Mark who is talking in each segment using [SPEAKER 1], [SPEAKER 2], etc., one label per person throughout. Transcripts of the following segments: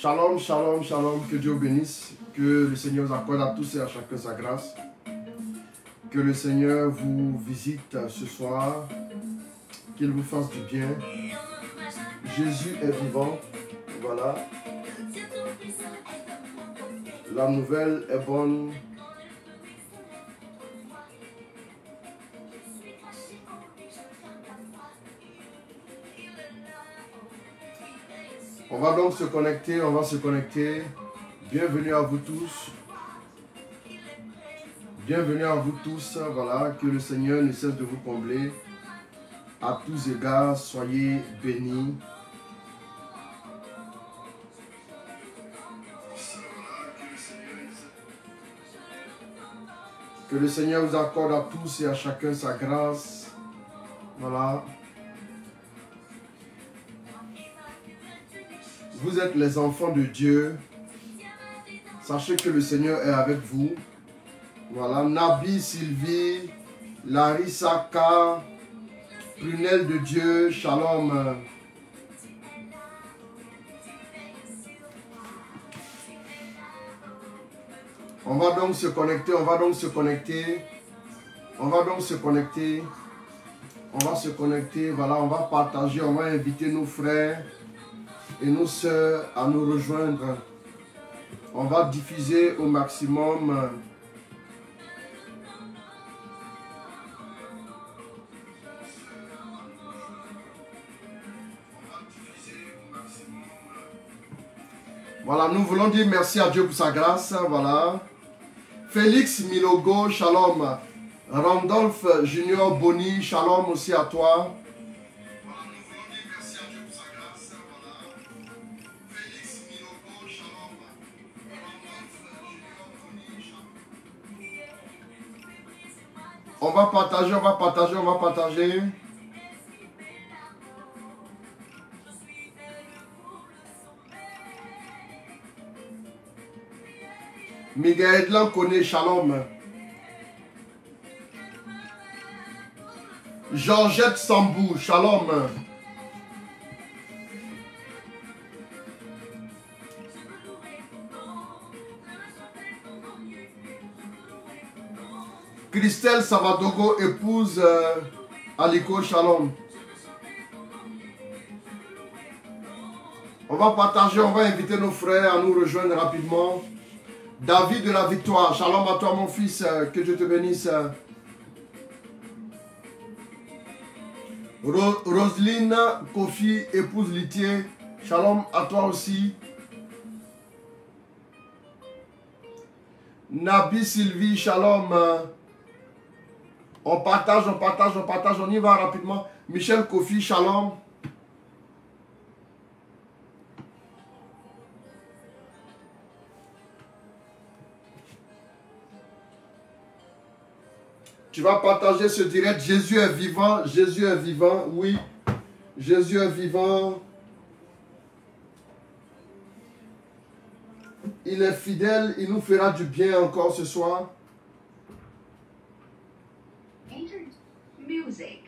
[SPEAKER 1] Shalom, shalom, shalom, que Dieu vous bénisse, que le Seigneur vous accorde à tous et à chacun sa grâce, que le Seigneur vous visite ce soir, qu'il vous fasse du bien. Jésus est vivant, voilà. La nouvelle est bonne. On va donc se connecter, on va se connecter. Bienvenue à vous tous. Bienvenue à vous tous. Voilà, que le Seigneur ne cesse de vous combler. À tous égards, soyez bénis. Que le Seigneur vous accorde à tous et à chacun sa grâce. Voilà. Vous êtes les enfants de Dieu. Sachez que le Seigneur est avec vous. Voilà. Nabi, Sylvie, Larissa, K, Prunelle de Dieu, Shalom. On va donc se connecter, on va donc se connecter. On va donc se connecter. On va se connecter, voilà, on va partager, on va inviter nos frères et nos sœurs à nous rejoindre. On va diffuser au maximum. Voilà, nous voulons dire merci à Dieu pour sa grâce, voilà. Félix Milogo, shalom. Randolph Junior Boni, shalom aussi à toi. On va partager, on va partager, on va partager. Miguel Edlan connaît, shalom. Georgette Sambou, shalom. Christelle Savadogo, épouse Aliko, shalom. On va partager, on va inviter nos frères à nous rejoindre rapidement. David de la Victoire, shalom à toi mon fils, que Dieu te bénisse. Roselyne Kofi, épouse Litier, shalom à toi aussi. Nabi Sylvie, shalom. On partage, on partage, on partage, on y va rapidement. Michel Kofi, shalom. Tu vas partager ce direct. Jésus est vivant, Jésus est vivant, oui. Jésus est vivant. Il est fidèle, il nous fera du bien encore ce soir.
[SPEAKER 2] Music.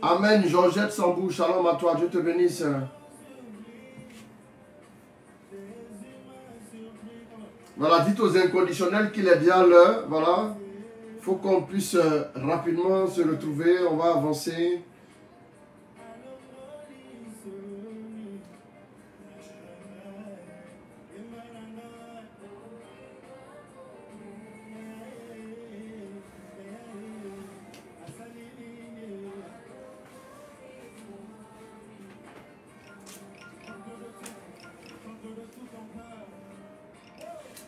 [SPEAKER 1] Amen. Georgette Sambou, shalom à toi, Dieu te bénisse. Voilà, dites aux inconditionnels qu'il est bien l'heure. Voilà, il faut qu'on puisse rapidement se retrouver. On va avancer.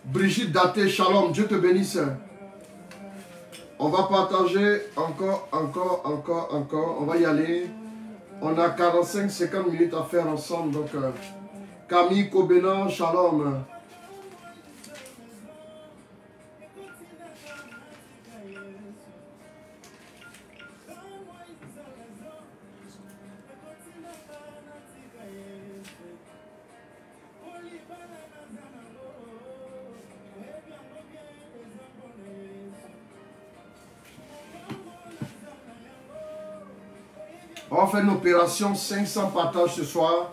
[SPEAKER 1] Brigitte Daté, shalom, Dieu te bénisse. On va partager encore. On va y aller. On a 45-50 minutes à faire ensemble. Donc, Camille Kobenan, shalom. On va faire une opération 500 partages ce soir.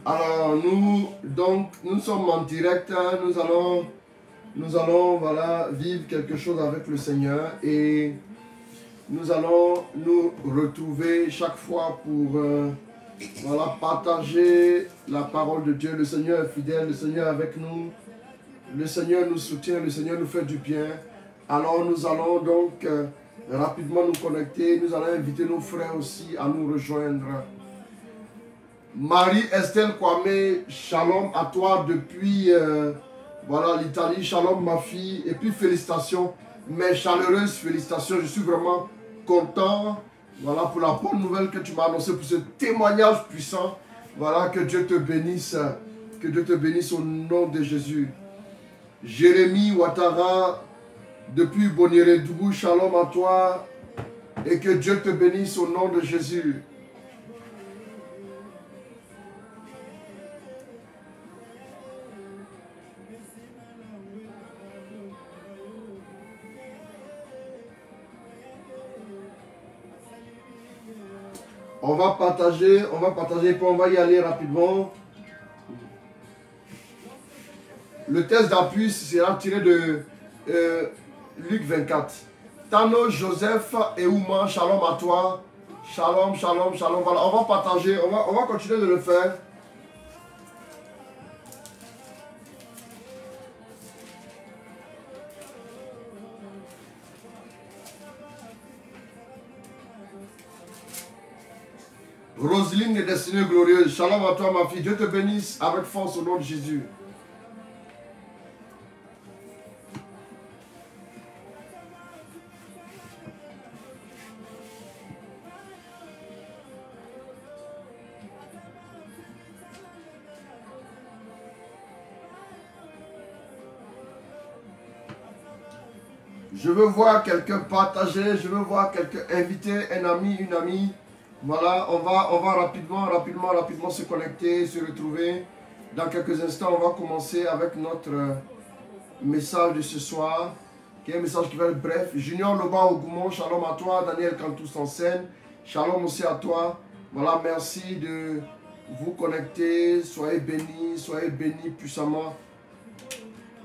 [SPEAKER 1] Alors nous sommes en direct, nous allons voilà, vivre quelque chose avec le Seigneur et nous allons nous retrouver chaque fois pour voilà, partager la parole de Dieu. Le Seigneur est fidèle, le Seigneur est avec nous, le Seigneur nous soutient, le Seigneur nous fait du bien. Alors nous allons donc rapidement nous connecter, nous allons inviter nos frères aussi à nous rejoindre. Marie-Estelle Kwame, shalom à toi depuis voilà, l'Italie, shalom ma fille, et puis félicitations, mes chaleureuses félicitations, je suis vraiment content, voilà, pour la bonne nouvelle que tu m'as annoncée, pour ce témoignage puissant, voilà, que Dieu te bénisse au nom de Jésus. Jérémie Ouattara, depuis Boniere-Dougou, shalom à toi, et que Dieu te bénisse au nom de Jésus. On va partager, puis on va y aller rapidement. Le test d'appui sera tiré de Luc 24. Tano, Joseph et Ouma, shalom à toi. Shalom, shalom, shalom. Voilà, on va partager, on va continuer de le faire. Roselyne des destinées glorieuses, shalom à toi ma fille, Dieu te bénisse avec force au nom de Jésus. Je veux voir quelqu'un partager, je veux voir quelqu'un inviter un ami, une amie. Voilà, on va rapidement se connecter, se retrouver. Dans quelques instants, on va commencer avec notre message de ce soir, qui est un message qui va être bref. Junior Loba Ogoumon, shalom à toi. Daniel Cantous en scène, shalom aussi à toi. Voilà, merci de vous connecter. Soyez bénis puissamment.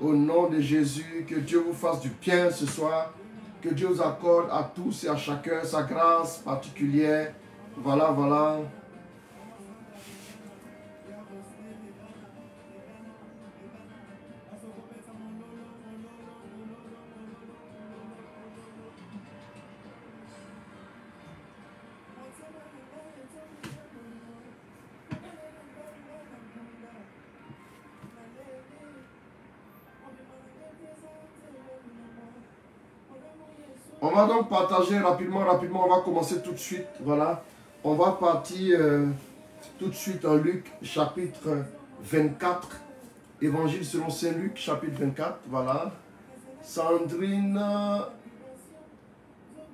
[SPEAKER 1] Au nom de Jésus, que Dieu vous fasse du bien ce soir. Que Dieu vous accorde à tous et à chacun sa grâce particulière. Voilà, voilà. On va donc partager rapidement, on va commencer tout de suite, voilà. On va partir tout de suite en Luc, chapitre 24, Évangile selon Saint Luc, chapitre 24, voilà. Sandrine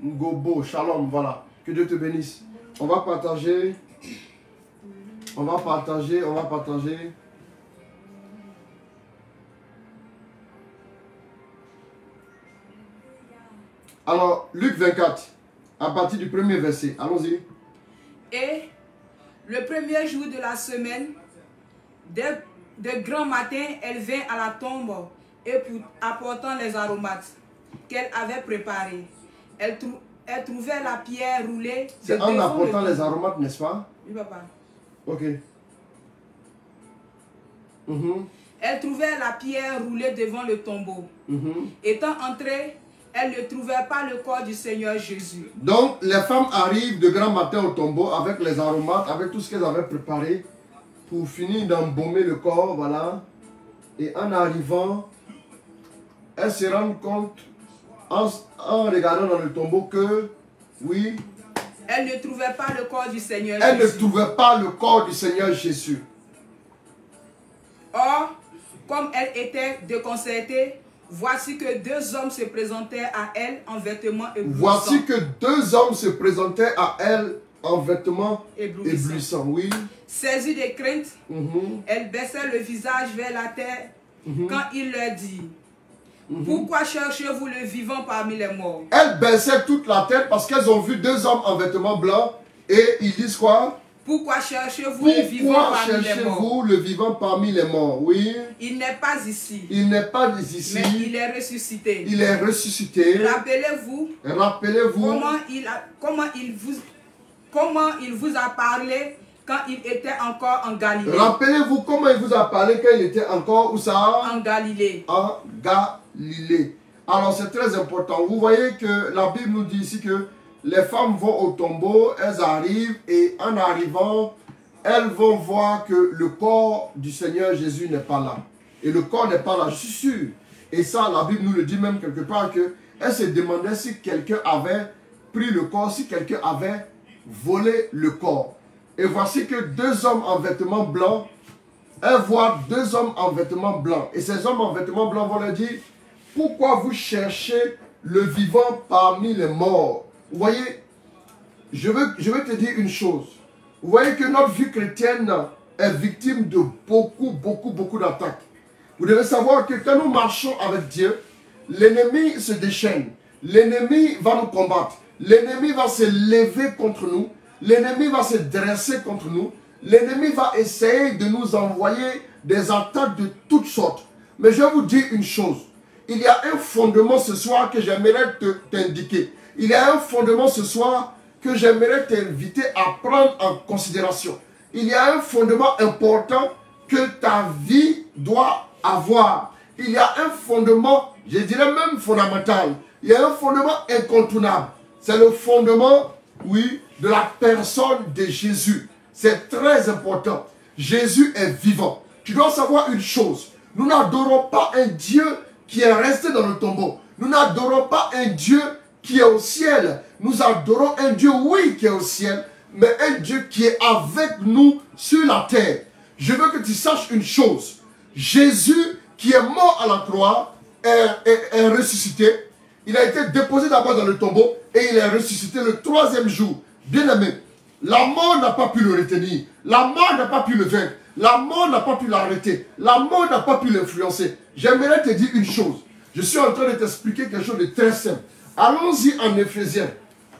[SPEAKER 1] Ngobo, shalom, voilà. Que Dieu te bénisse. On va partager. Alors, Luc 24, à partir du premier verset, allons-y.
[SPEAKER 2] Et le premier jour de la semaine, de grand matin, elle vint à la tombe et apportant les aromates qu'elle avait préparés. Elle trouvait la pierre roulée.
[SPEAKER 1] C'est en apportant les aromates, n'est-ce pas?
[SPEAKER 2] Oui, papa.
[SPEAKER 1] Ok.
[SPEAKER 2] Elle trouvait la pierre roulée devant le tombeau. Étant entrée, elle ne trouvait pas le corps du Seigneur Jésus.
[SPEAKER 1] Donc, les femmes arrivent de grand matin au tombeau avec les aromates, avec tout ce qu'elles avaient préparé pour finir d'embaumer le corps, voilà. Et en arrivant, elles se rendent compte, en regardant dans le tombeau, que, oui,
[SPEAKER 2] elle ne trouvait pas le corps du Seigneur Jésus.
[SPEAKER 1] Elle ne trouvait pas le corps du Seigneur Jésus.
[SPEAKER 2] Or, comme elle était déconcertée, voici que deux hommes se présentaient à elle en vêtements éblouissants.
[SPEAKER 1] Voici que deux hommes se présentaient à elle en vêtements éblouissants. Oui.
[SPEAKER 2] Saisie de crainte, elle baissait le visage vers la terre quand il leur dit, pourquoi cherchez-vous le vivant parmi les morts?
[SPEAKER 1] Elle baissait toute la tête parce qu'elles ont vu deux hommes en vêtements blancs et ils disent quoi?
[SPEAKER 2] Pourquoi cherchez-vous le vivant parmi les morts?
[SPEAKER 1] Cherchez-vous le vivant parmi les morts? Oui.
[SPEAKER 2] Il n'est pas ici.
[SPEAKER 1] Il n'est pas ici.
[SPEAKER 2] Mais il est ressuscité.
[SPEAKER 1] Il est ressuscité.
[SPEAKER 2] Rappelez-vous. Comment il vous a parlé quand il était encore en Galilée.
[SPEAKER 1] Rappelez-vous comment il vous a parlé quand il était encore où ça?
[SPEAKER 2] En Galilée.
[SPEAKER 1] En Galilée. Alors c'est très important. Vous voyez que la Bible nous dit ici que les femmes vont au tombeau, elles arrivent et en arrivant, elles vont voir que le corps du Seigneur Jésus n'est pas là. Et le corps n'est pas là, je suis sûr. Et ça, la Bible nous le dit même quelque part que elle se demandait si quelqu'un avait pris le corps, si quelqu'un avait volé le corps. Et voici que deux hommes en vêtements blancs, elles voient deux hommes en vêtements blancs. Et ces hommes en vêtements blancs vont leur dire, pourquoi vous cherchez le vivant parmi les morts? Vous voyez, je veux te dire une chose. Vous voyez que notre vie chrétienne est victime de beaucoup d'attaques. Vous devez savoir que quand nous marchons avec Dieu, l'ennemi se déchaîne. L'ennemi va nous combattre. L'ennemi va se lever contre nous. L'ennemi va se dresser contre nous. L'ennemi va essayer de nous envoyer des attaques de toutes sortes. Mais je vais vous dire une chose. Il y a un fondement ce soir que j'aimerais t'indiquer. Il y a un fondement ce soir que j'aimerais t'inviter à prendre en considération. Il y a un fondement important que ta vie doit avoir. Il y a un fondement, je dirais même fondamental. Il y a un fondement incontournable. C'est le fondement, oui, de la personne de Jésus. C'est très important. Jésus est vivant. Tu dois savoir une chose. Nous n'adorons pas un Dieu qui est resté dans le tombeau. Nous n'adorons pas un Dieu qui est au ciel. Nous adorons un Dieu, oui, qui est au ciel, mais un Dieu qui est avec nous sur la terre. Je veux que tu saches une chose. Jésus, qui est mort à la croix, est ressuscité. Il a été déposé d'abord dans le tombeau et il est ressuscité le troisième jour. Bien-aimé, la mort n'a pas pu le retenir. La mort n'a pas pu le vaincre. La mort n'a pas pu l'arrêter. La mort n'a pas pu l'influencer. J'aimerais te dire une chose. Je suis en train de t'expliquer quelque chose de très simple. Allons-y en Éphésiens.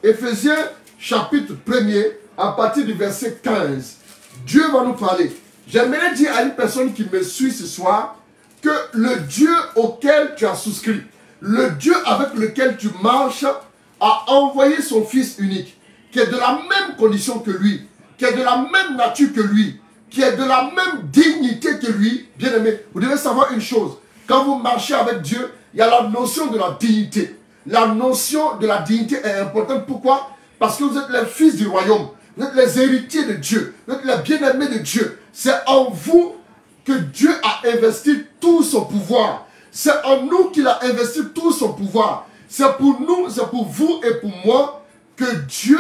[SPEAKER 1] Éphésiens chapitre 1er, à partir du verset 15. Dieu va nous parler. J'aimerais dire à une personne qui me suit ce soir que le Dieu auquel tu as souscrit, le Dieu avec lequel tu marches, a envoyé son Fils unique, qui est de la même condition que lui, qui est de la même nature que lui, qui est de la même dignité que lui. Bien aimé, vous devez savoir une chose. Quand vous marchez avec Dieu, il y a la notion de la dignité. La notion de la dignité est importante. Pourquoi? Parce que vous êtes les fils du royaume. Vous êtes les héritiers de Dieu. Vous êtes les bien-aimés de Dieu. C'est en vous que Dieu a investi tout son pouvoir. C'est en nous qu'il a investi tout son pouvoir. C'est pour nous, c'est pour vous et pour moi que Dieu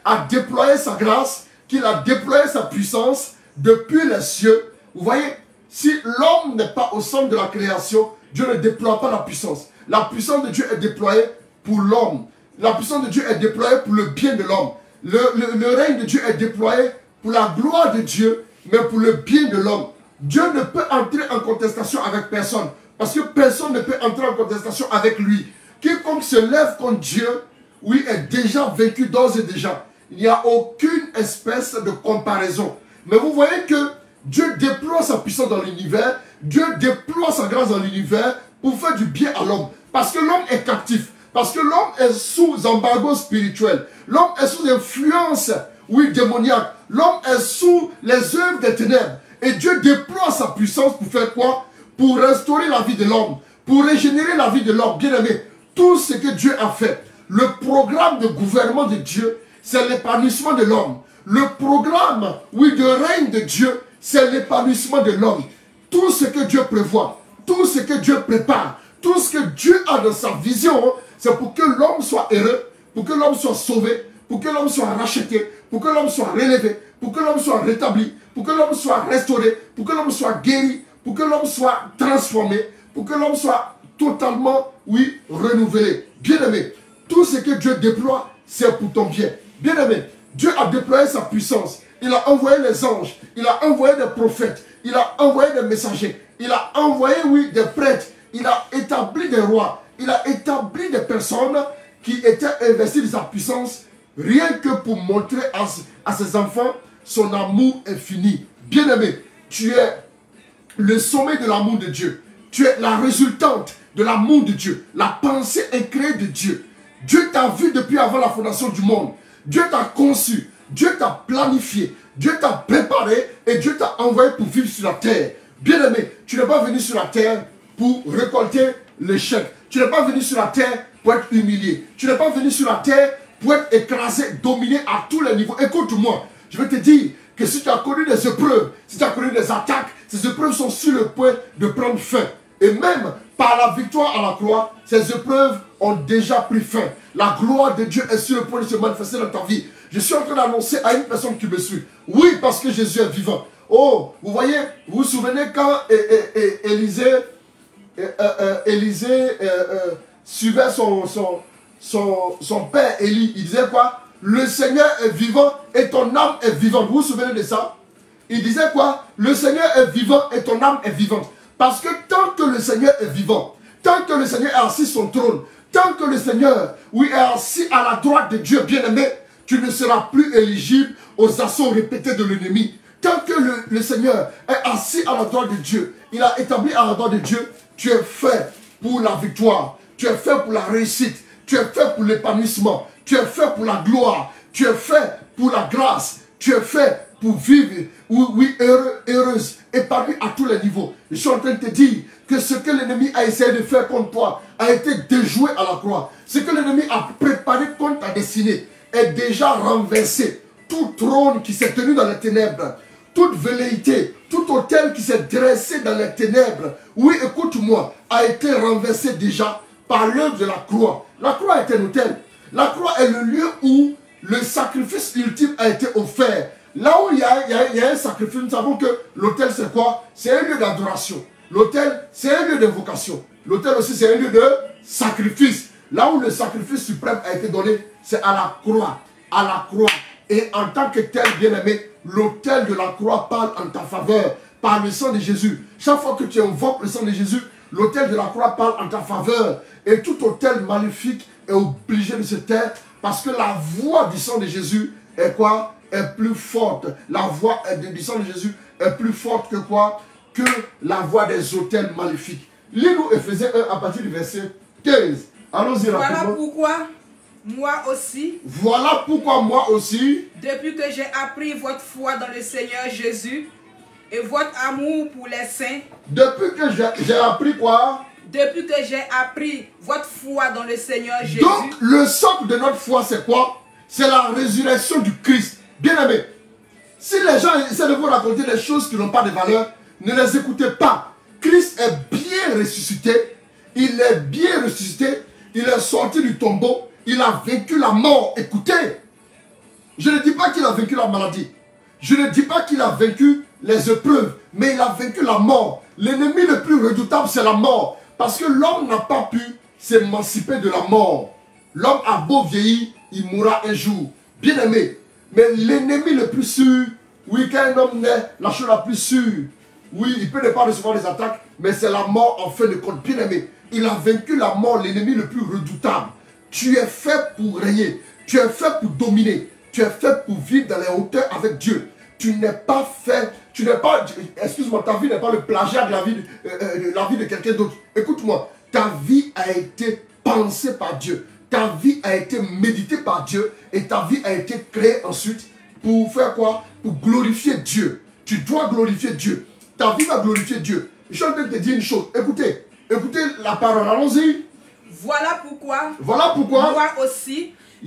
[SPEAKER 1] a déployé sa grâce, qu'il a déployé sa puissance depuis les cieux. Vous voyez, si l'homme n'est pas au centre de la création, Dieu ne déploie pas la puissance. La puissance de Dieu est déployée pour l'homme. La puissance de Dieu est déployée pour le bien de l'homme. Le règne de Dieu est déployé pour la gloire de Dieu, mais pour le bien de l'homme. Dieu ne peut entrer en contestation avec personne, parce que personne ne peut entrer en contestation avec lui. Quiconque se lève contre Dieu, oui, est déjà vaincu d'ores et déjà. Il n'y a aucune espèce de comparaison. Mais vous voyez que Dieu déploie sa puissance dans l'univers, Dieu déploie sa grâce dans l'univers pour faire du bien à l'homme. Parce que l'homme est captif, parce que l'homme est sous embargo spirituel, l'homme est sous influence, oui, démoniaque, l'homme est sous les œuvres des ténèbres. Et Dieu déploie sa puissance pour faire quoi? Pour restaurer la vie de l'homme, pour régénérer la vie de l'homme. Bien aimé, tout ce que Dieu a fait, le programme de gouvernement de Dieu, c'est l'épanouissement de l'homme. Le programme, oui, de règne de Dieu, c'est l'épanouissement de l'homme. Tout ce que Dieu prévoit, tout ce que Dieu prépare, tout ce que Dieu a dans sa vision, c'est pour que l'homme soit heureux, pour que l'homme soit sauvé, pour que l'homme soit racheté, pour que l'homme soit relevé, pour que l'homme soit rétabli, pour que l'homme soit restauré, pour que l'homme soit guéri, pour que l'homme soit transformé, pour que l'homme soit totalement, oui, renouvelé. Bien-aimé, tout ce que Dieu déploie, c'est pour ton bien. Bien-aimé, Dieu a déployé sa puissance. Il a envoyé les anges. Il a envoyé des prophètes. Il a envoyé des messagers. Il a envoyé, oui, des prêtres. Il a établi des rois. Il a établi des personnes qui étaient investies de sa puissance, rien que pour montrer à ses enfants son amour infini. Bien-aimé, tu es le sommet de l'amour de Dieu. Tu es la résultante de l'amour de Dieu. La pensée incréée de Dieu. Dieu t'a vu depuis avant la fondation du monde. Dieu t'a conçu. Dieu t'a planifié. Dieu t'a préparé et Dieu t'a envoyé pour vivre sur la terre. Bien-aimé, tu n'es pas venu sur la terre pour récolter l'échec. Tu n'es pas venu sur la terre pour être humilié. Tu n'es pas venu sur la terre pour être écrasé, dominé à tous les niveaux. Écoute-moi, je vais te dire que si tu as connu des épreuves, si tu as connu des attaques, ces épreuves sont sur le point de prendre fin. Et même par la victoire à la croix, ces épreuves ont déjà pris fin. La gloire de Dieu est sur le point de se manifester dans ta vie. Je suis en train d'annoncer à une personne qui me suit. Oui, parce que Jésus est vivant. Oh, vous voyez, vous vous souvenez quand Élisée suivait son père Élie, il disait quoi? Le Seigneur est vivant et ton âme est vivante. Vous vous souvenez de ça? Il disait quoi? Le Seigneur est vivant et ton âme est vivante. Parce que tant que le Seigneur est vivant, tant que le Seigneur est assis sur son trône, tant que le Seigneur, oui, est assis à la droite de Dieu, bien-aimé, tu ne seras plus éligible aux assauts répétés de l'ennemi. Tant que le Seigneur est assis à la droite de Dieu, il a établi à la droite de Dieu, tu es fait pour la victoire, tu es fait pour la réussite, tu es fait pour l'épanouissement, tu es fait pour la gloire, tu es fait pour la grâce, tu es fait pour vivre, oui, heureuse, épanoui à tous les niveaux. Je suis en train de te dire que ce que l'ennemi a essayé de faire contre toi a été déjoué à la croix. Ce que l'ennemi a préparé contre ta destinée est déjà renversé. Tout trône qui s'est tenu dans les ténèbres, toute velléité, tout autel qui s'est dressé dans les ténèbres, oui, écoute-moi, a été renversé déjà par l'œuvre de la croix. La croix est un autel. La croix est le lieu où le sacrifice ultime a été offert. Là où il y a un sacrifice, nous savons que l'autel c'est quoi? C'est un lieu d'adoration. L'autel, c'est un lieu d'invocation. L'autel aussi, c'est un lieu de sacrifice. Là où le sacrifice suprême a été donné, c'est à la croix. À la croix. Et en tant que tel, bien-aimé, l'autel de la croix parle en ta faveur par le sang de Jésus. Chaque fois que tu invoques le sang de Jésus, l'autel de la croix parle en ta faveur. Et tout autel maléfique est obligé de se taire parce que la voix du sang de Jésus est quoi? Est plus forte. La voix du sang de Jésus est plus forte que quoi? Que la voix des autels maléfiques. Lis-nous Ephésiens 1 à partir du verset 15. Allons-y rapidement.
[SPEAKER 2] Voilà pourquoi moi aussi.
[SPEAKER 1] Voilà pourquoi moi aussi.
[SPEAKER 2] Depuis que j'ai appris votre foi dans le Seigneur Jésus et votre amour pour les saints.
[SPEAKER 1] Depuis que j'ai appris quoi?
[SPEAKER 2] Depuis que j'ai appris votre foi dans le Seigneur Jésus.
[SPEAKER 1] Donc le socle de notre foi c'est quoi? C'est la résurrection du Christ. Bien-aimé, si les gens essaient de vous raconter des choses qui n'ont pas de valeur, ne les écoutez pas. Christ est bien ressuscité. Il est bien ressuscité. Il est sorti du tombeau. Il a vaincu la mort. Écoutez, je ne dis pas qu'il a vaincu la maladie. Je ne dis pas qu'il a vaincu les épreuves. Mais il a vaincu la mort. L'ennemi le plus redoutable, c'est la mort. Parce que l'homme n'a pas pu s'émanciper de la mort. L'homme a beau vieillir, il mourra un jour. Bien-aimé. Mais l'ennemi le plus sûr, oui, quand un homme naît, la chose la plus sûre, oui, il peut ne pas recevoir des attaques, mais c'est la mort en fin de compte. Bien-aimé, il a vaincu la mort, l'ennemi le plus redoutable. Tu es fait pour régner, tu es fait pour dominer, tu es fait pour vivre dans les hauteurs avec Dieu. Tu n'es pas fait, tu n'es pas, excuse-moi, ta vie n'est pas le plagiat de la vie de quelqu'un d'autre. Écoute-moi, ta vie a été pensée par Dieu. Ta vie a été méditée par Dieu et ta vie a été créée ensuite pour faire quoi? Pour glorifier Dieu. Tu dois glorifier Dieu. Ta vie va glorifier Dieu. Je suis en train de te dire une chose. Écoutez, écoutez la parole. Allons-y.
[SPEAKER 2] Voilà pourquoi.
[SPEAKER 1] Voilà pourquoi.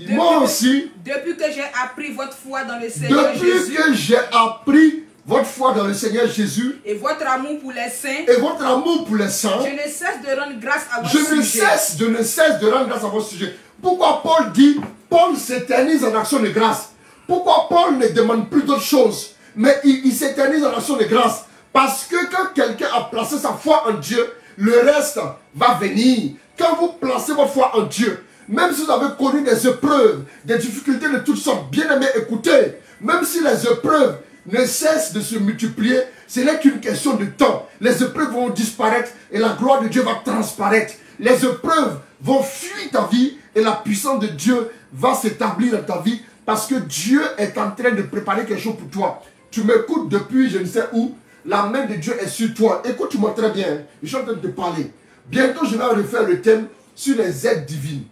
[SPEAKER 2] Moi aussi. Depuis que j'ai appris votre foi dans le Seigneur Jésus.
[SPEAKER 1] Depuis que j'ai appris votre foi dans le Seigneur Jésus.
[SPEAKER 2] Et votre amour pour les saints.
[SPEAKER 1] Et votre amour pour les saints.
[SPEAKER 2] Je ne cesse de rendre grâce à votre
[SPEAKER 1] sujet. Je ne cesse de rendre grâce à votre sujet. Pourquoi Paul dit, Paul s'éternise en action de grâce. Pourquoi Paul ne demande plus d'autres choses, mais il s'éternise en action de grâce. Parce que quand quelqu'un a placé sa foi en Dieu, le reste va venir. Quand vous placez votre foi en Dieu, Même si vous avez connu des épreuves, des difficultés de toutes sortes, bien aimés, écoutez, même si les épreuves ne cessent de se multiplier, ce n'est qu'une question de temps. Les épreuves vont disparaître et la gloire de Dieu va transparaître. Les épreuves vont fuir ta vie et la puissance de Dieu va s'établir dans ta vie parce que Dieu est en train de préparer quelque chose pour toi. Tu m'écoutes depuis je ne sais où, la main de Dieu est sur toi. Écoute-moi très bien, je suis en train de te parler. Bientôt, je vais refaire le thème sur les aides divines.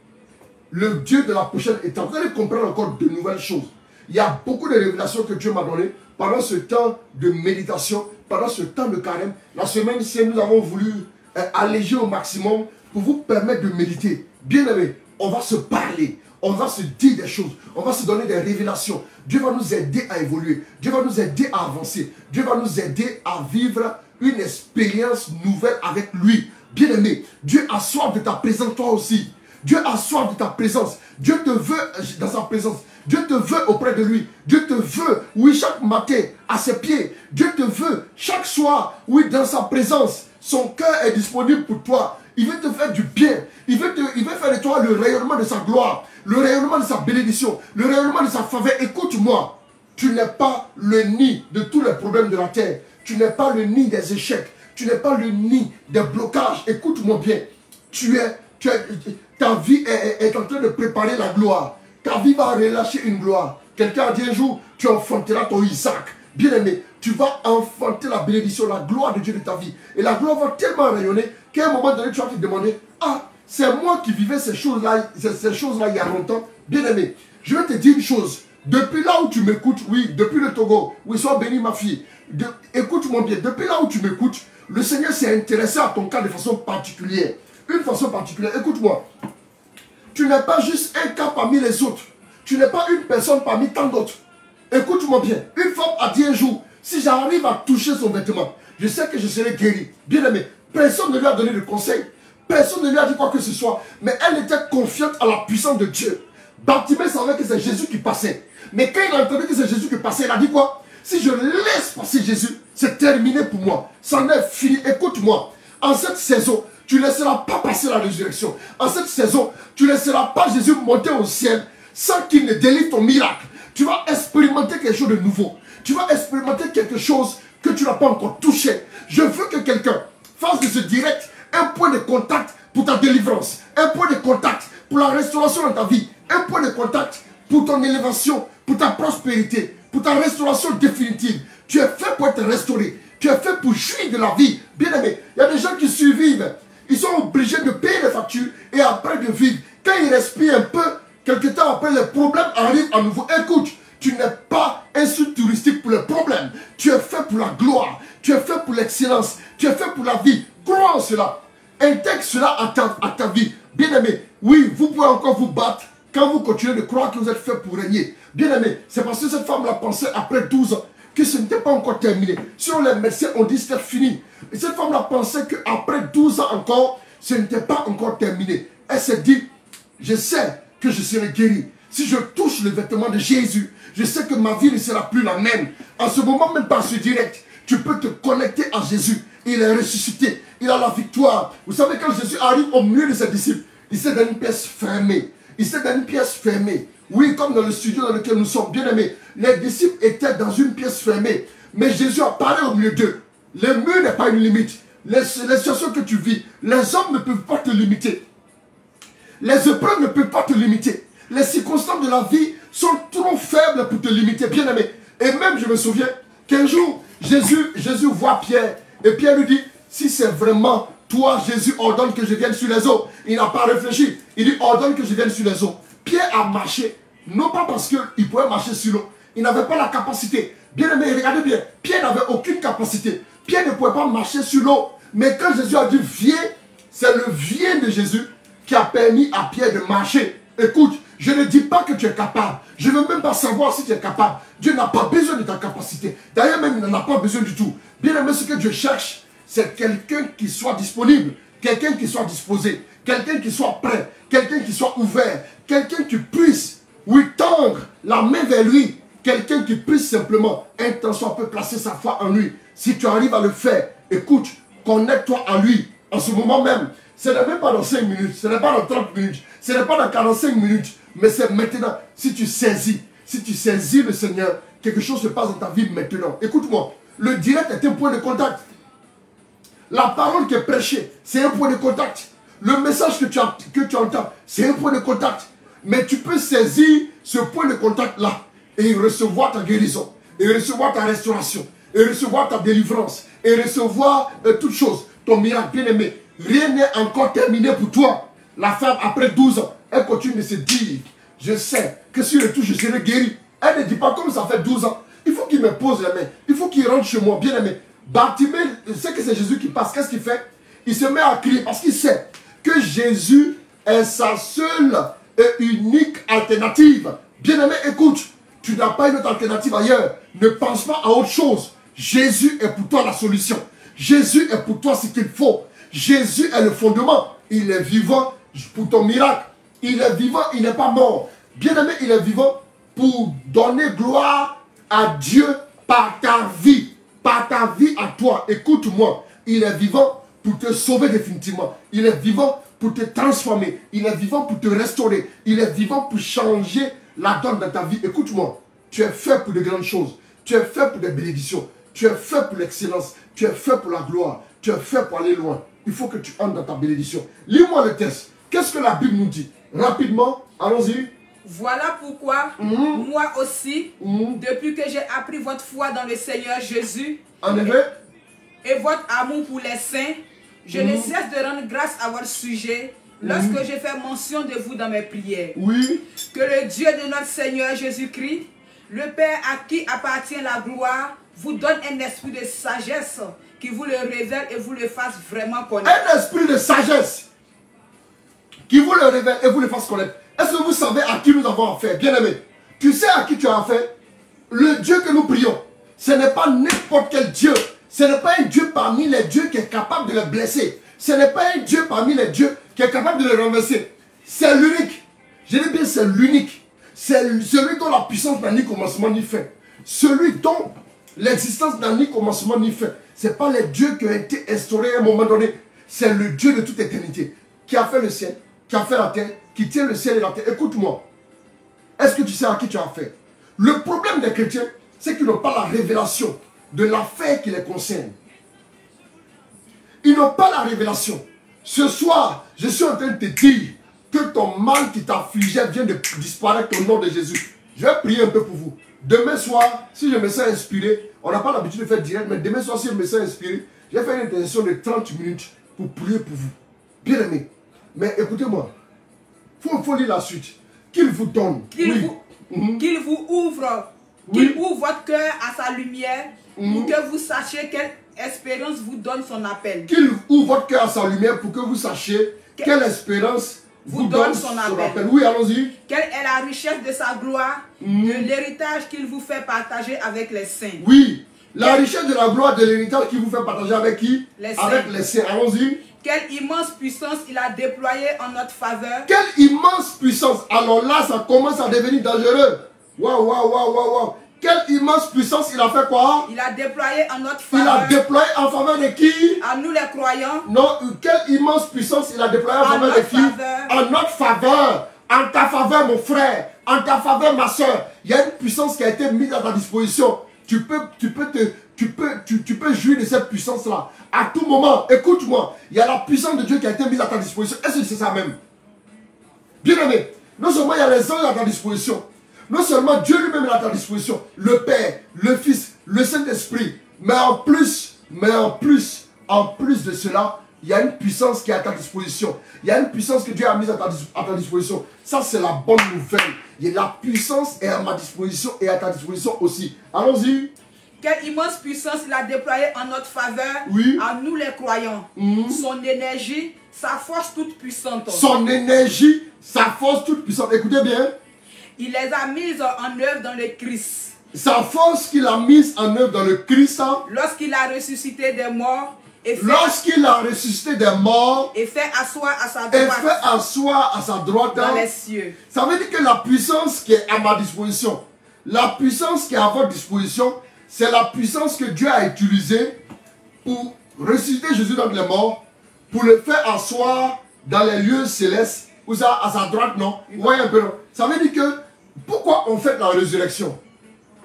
[SPEAKER 1] Le Dieu de la prochaine étape. Vous allez comprendre encore de nouvelles choses. Il y a beaucoup de révélations que Dieu m'a données pendant ce temps de méditation, pendant ce temps de carême. La semaine-ci, nous avons voulu alléger au maximum pour vous permettre de méditer. Bien aimé, on va se parler, on va se dire des choses, on va se donner des révélations. Dieu va nous aider à évoluer, Dieu va nous aider à avancer, Dieu va nous aider à vivre une expérience nouvelle avec lui. Bien aimé, Dieu a soif de ta présence toi aussi. Dieu a soif de ta présence. Dieu te veut dans sa présence. Dieu te veut auprès de lui. Dieu te veut, oui, chaque matin à ses pieds. Dieu te veut chaque soir, oui, dans sa présence. Son cœur est disponible pour toi. Il veut te faire du bien. Il veut faire de toi le rayonnement de sa gloire, le rayonnement de sa bénédiction, le rayonnement de sa faveur. Écoute-moi, tu n'es pas le nid de tous les problèmes de la terre. Tu n'es pas le nid des échecs. Tu n'es pas le nid des blocages. Écoute-moi bien. Ta vie est en train de préparer la gloire. Ta vie va relâcher une gloire. Quelqu'un a dit un jour, tu enfanteras ton Isaac. Bien aimé, tu vas enfanter la bénédiction, la gloire de Dieu de ta vie. Et la gloire va tellement rayonner qu'à un moment donné, tu vas te demander, ah, c'est moi qui vivais ces choses-là il y a longtemps. Bien aimé, je vais te dire une chose. Depuis là où tu m'écoutes, oui, depuis le Togo, oui, sois béni ma fille. Écoute-moi bien, depuis là où tu m'écoutes, le Seigneur s'est intéressé à ton cas de façon particulière. Une façon particulière, écoute-moi. Tu n'es pas juste un cas parmi les autres. Tu n'es pas une personne parmi tant d'autres. Écoute-moi bien. Une femme a dit un jour, si j'arrive à toucher son vêtement, je sais que je serai guéri. Bien aimé, personne ne lui a donné de conseil. Personne ne lui a dit quoi que ce soit. Mais elle était confiante à la puissance de Dieu. Bartimée savait que c'est Jésus qui passait. Mais quand il a entendu que c'est Jésus qui passait, il a dit quoi? Si je laisse passer Jésus, c'est terminé pour moi. Ça en est fini. Écoute-moi. En cette saison, tu ne laisseras pas passer la résurrection. En cette saison, tu ne laisseras pas Jésus monter au ciel sans qu'il ne délivre ton miracle. Tu vas expérimenter quelque chose de nouveau. Tu vas expérimenter quelque chose que tu n'as pas encore touché. Je veux que quelqu'un fasse de ce direct un point de contact pour ta délivrance. Un point de contact pour la restauration dans ta vie. Un point de contact pour ton élévation, pour ta prospérité, pour ta restauration définitive. Tu es fait pour être restauré. Tu es fait pour jouir de la vie. Bien aimé, il y a des gens qui survivent. Ils sont obligés de payer les factures et après de vivre. Quand ils respirent un peu, quelque temps après, les problèmes arrivent à nouveau. Écoute, tu n'es pas un site touristique pour les problèmes. Tu es fait pour la gloire. Tu es fait pour l'excellence. Tu es fait pour la vie. Crois en cela. Intègre cela à ta vie. Bien aimé, oui, vous pouvez encore vous battre quand vous continuez de croire que vous êtes fait pour régner. Bien aimé, c'est parce que cette femme l'a pensé après 12 ans que ce n'était pas encore terminé. Sur les médecins, on dit que c'était fini. Et cette femme a pensé qu'après 12 ans encore, ce n'était pas encore terminé. Elle s'est dit, je sais que je serai guéri. Si je touche le vêtement de Jésus, je sais que ma vie ne sera plus la même. En ce moment, même par ce direct, tu peux te connecter à Jésus. Il est ressuscité. Il a la victoire. Vous savez, quand Jésus arrive au milieu de ses disciples, il s'est dans une pièce fermée. Il s'est dans une pièce fermée. Oui, comme dans le studio dans lequel nous sommes, bien aimés. Les disciples étaient dans une pièce fermée. Mais Jésus a parlé au milieu d'eux. Le mur n'est pas une limite. Les situations que tu vis, les hommes ne peuvent pas te limiter. Les épreuves ne peuvent pas te limiter. Les circonstances de la vie sont trop faibles pour te limiter, bien aimé. Et même, je me souviens qu'un jour, Jésus voit Pierre. Et Pierre lui dit, si c'est vraiment toi, Jésus, ordonne que je vienne sur les eaux. Il n'a pas réfléchi. Il dit, ordonne que je vienne sur les eaux. Pierre a marché, non pas parce qu'il pouvait marcher sur l'eau. Il n'avait pas la capacité. Bien aimé, regardez bien. Pierre n'avait aucune capacité. Pierre ne pouvait pas marcher sur l'eau. Mais quand Jésus a dit, viens, c'est le viens de Jésus qui a permis à Pierre de marcher. Écoute, je ne dis pas que tu es capable. Je ne veux même pas savoir si tu es capable. Dieu n'a pas besoin de ta capacité. D'ailleurs, même, il n'en a pas besoin du tout. Bien aimé, ce que Dieu cherche, c'est quelqu'un qui soit disponible, quelqu'un qui soit disposé, quelqu'un qui soit prêt, quelqu'un qui soit ouvert, quelqu'un qui puisse, oui, tendre la main vers lui, quelqu'un qui puisse simplement, un temps soit peu placer sa foi en lui. Si tu arrives à le faire, écoute, connecte-toi à lui en ce moment même. Ce n'est même pas dans 5 minutes, ce n'est pas dans 30 minutes, ce n'est pas dans 45 minutes, mais c'est maintenant. Si tu saisis le Seigneur, quelque chose se passe dans ta vie maintenant. Écoute-moi, le direct est un point de contact. La parole qui est prêchée, c'est un point de contact. Le message que tu entends, c'est un point de contact. Mais tu peux saisir ce point de contact-là et recevoir ta guérison, et recevoir ta restauration, et recevoir ta délivrance, et recevoir toutes choses. Ton miracle, bien aimé, rien n'est encore terminé pour toi. La femme, après 12 ans, elle continue de se dire, je sais que si je le touche, je serai guéri. Elle ne dit pas comme ça fait 12 ans. Il faut qu'il me pose les mains. Il faut qu'il rentre chez moi, bien aimé. Bartimée, sait que c'est Jésus qui passe. Qu'est-ce qu'il fait? Il se met à crier parce qu'il sait que Jésus est sa seule et unique alternative. Bien aimé, écoute, tu n'as pas une autre alternative ailleurs. Ne pense pas à autre chose. Jésus est pour toi la solution. Jésus est pour toi ce qu'il faut. Jésus est le fondement. Il est vivant pour ton miracle. Il est vivant, il n'est pas mort. Bien aimé, il est vivant pour donner gloire à Dieu par ta vie. Par ta vie à toi. Écoute-moi. Il est vivant pour te sauver définitivement. Il est vivant pour te transformer. Il est vivant pour te restaurer. Il est vivant pour changer la donne dans ta vie. Écoute-moi. Tu es fait pour de grandes choses. Tu es fait pour des bénédictions. Tu es fait pour l'excellence. Tu es fait pour la gloire. Tu es fait pour aller loin. Il faut que tu entres dans ta bénédiction. Lis-moi le texte. Qu'est-ce que la Bible nous dit? Rapidement, allons-y.
[SPEAKER 2] Voilà pourquoi, moi aussi, depuis que j'ai appris votre foi dans le Seigneur Jésus,
[SPEAKER 1] en effet,
[SPEAKER 2] et votre amour pour les saints, je ne cesse de rendre grâce à votre sujet lorsque je fais mention de vous dans mes prières.
[SPEAKER 1] Oui.
[SPEAKER 2] Que le Dieu de notre Seigneur Jésus-Christ, le Père à qui appartient la gloire, vous donne un esprit de sagesse qui vous le révèle et vous le fasse vraiment connaître.
[SPEAKER 1] Un esprit de sagesse qui vous le révèle et vous le fasse connaître. Est-ce que vous savez à qui nous avons affaire? Bien aimé, tu sais à qui tu as affaire? Le Dieu que nous prions, ce n'est pas n'importe quel Dieu. Ce n'est pas un Dieu parmi les dieux qui est capable de le blesser. Ce n'est pas un Dieu parmi les dieux qui est capable de le renverser. C'est l'unique. Je dis bien c'est l'unique. C'est celui dont la puissance n'a ni commencement ni fin. Celui dont l'existence n'a ni commencement ni fin. Ce n'est pas les dieux qui ont été instaurés à un moment donné. C'est le Dieu de toute éternité qui a fait le ciel, qui a fait la terre, qui tient le ciel et la terre. Écoute-moi. Est-ce que tu sais à qui tu as affaire? Le problème des chrétiens, c'est qu'ils n'ont pas la révélation de l'affaire qui les concerne. Ils n'ont pas la révélation. Ce soir, je suis en train de te dire que ton mal qui t'affligeait vient de disparaître au nom de Jésus. Je vais prier un peu pour vous. Demain soir, si je me sens inspiré, on n'a pas l'habitude de faire direct, mais demain soir, si je me sens inspiré, je vais faire une intervention de 30 minutes pour prier pour vous. Bien aimé. Mais écoutez-moi, il faut lire la suite. Qu'il vous donne.
[SPEAKER 2] Qu'il vous ouvre. Qu'il ouvre votre cœur à sa lumière pour que vous sachiez quelle espérance vous donne son appel.
[SPEAKER 1] Qu'il ouvre votre cœur à sa lumière pour que vous sachiez quelle espérance vous donne son appel. Oui, allons-y.
[SPEAKER 2] Quelle est la richesse de sa gloire, de l'héritage qu'il vous fait partager avec les saints.
[SPEAKER 1] Oui, la richesse de la gloire de l'héritage qu'il vous fait partager avec qui?
[SPEAKER 2] Les saints.
[SPEAKER 1] Avec les saints. Allons-y.
[SPEAKER 2] Quelle immense puissance il a déployée en notre faveur.
[SPEAKER 1] Quelle immense puissance. Alors là, ça commence à devenir dangereux. Waouh, waouh, waouh, waouh, waouh. Quelle immense puissance il a fait quoi?
[SPEAKER 2] Il a déployé en notre faveur.
[SPEAKER 1] Il a déployé en faveur de qui?
[SPEAKER 2] À nous les croyants.
[SPEAKER 1] Non, quelle immense puissance il a déployé en faveur de qui? En notre faveur. En ta faveur, mon frère. En ta faveur, ma soeur. Il y a une puissance qui a été mise à ta disposition. Tu peux jouir de cette puissance-là. À tout moment, écoute-moi. Il y a la puissance de Dieu qui a été mise à ta disposition. Est-ce que c'est ça même? Bien aimé. Non seulement il y a les anges à ta disposition. Non seulement Dieu lui-même est à ta disposition, le Père, le Fils, le Saint-Esprit, mais en plus de cela, il y a une puissance qui est à ta disposition. Il y a une puissance que Dieu a mise à ta disposition. Ça, c'est la bonne nouvelle. La puissance est à ma disposition et à ta disposition aussi. Allons-y.
[SPEAKER 2] Quelle immense puissance il a déployée en notre faveur, à nous les croyants. Son énergie, sa force toute puissante.
[SPEAKER 1] Son énergie, sa force toute puissante. Écoutez bien.
[SPEAKER 2] Il les a mises en œuvre dans le Christ.
[SPEAKER 1] Sa force qu'il a mise en œuvre dans le Christ.
[SPEAKER 2] Lorsqu'il a ressuscité des morts.
[SPEAKER 1] Lorsqu'il a ressuscité des morts.
[SPEAKER 2] Et fait asseoir à sa droite. Dans les cieux.
[SPEAKER 1] Ça veut dire que la puissance qui est à ma disposition, la puissance qui est à votre disposition, c'est la puissance que Dieu a utilisée pour ressusciter Jésus dans les morts, pour le faire asseoir dans les lieux célestes, ou ça à sa droite, non? Vous voyez un peu, non? Ça veut dire que, pourquoi on fête la résurrection?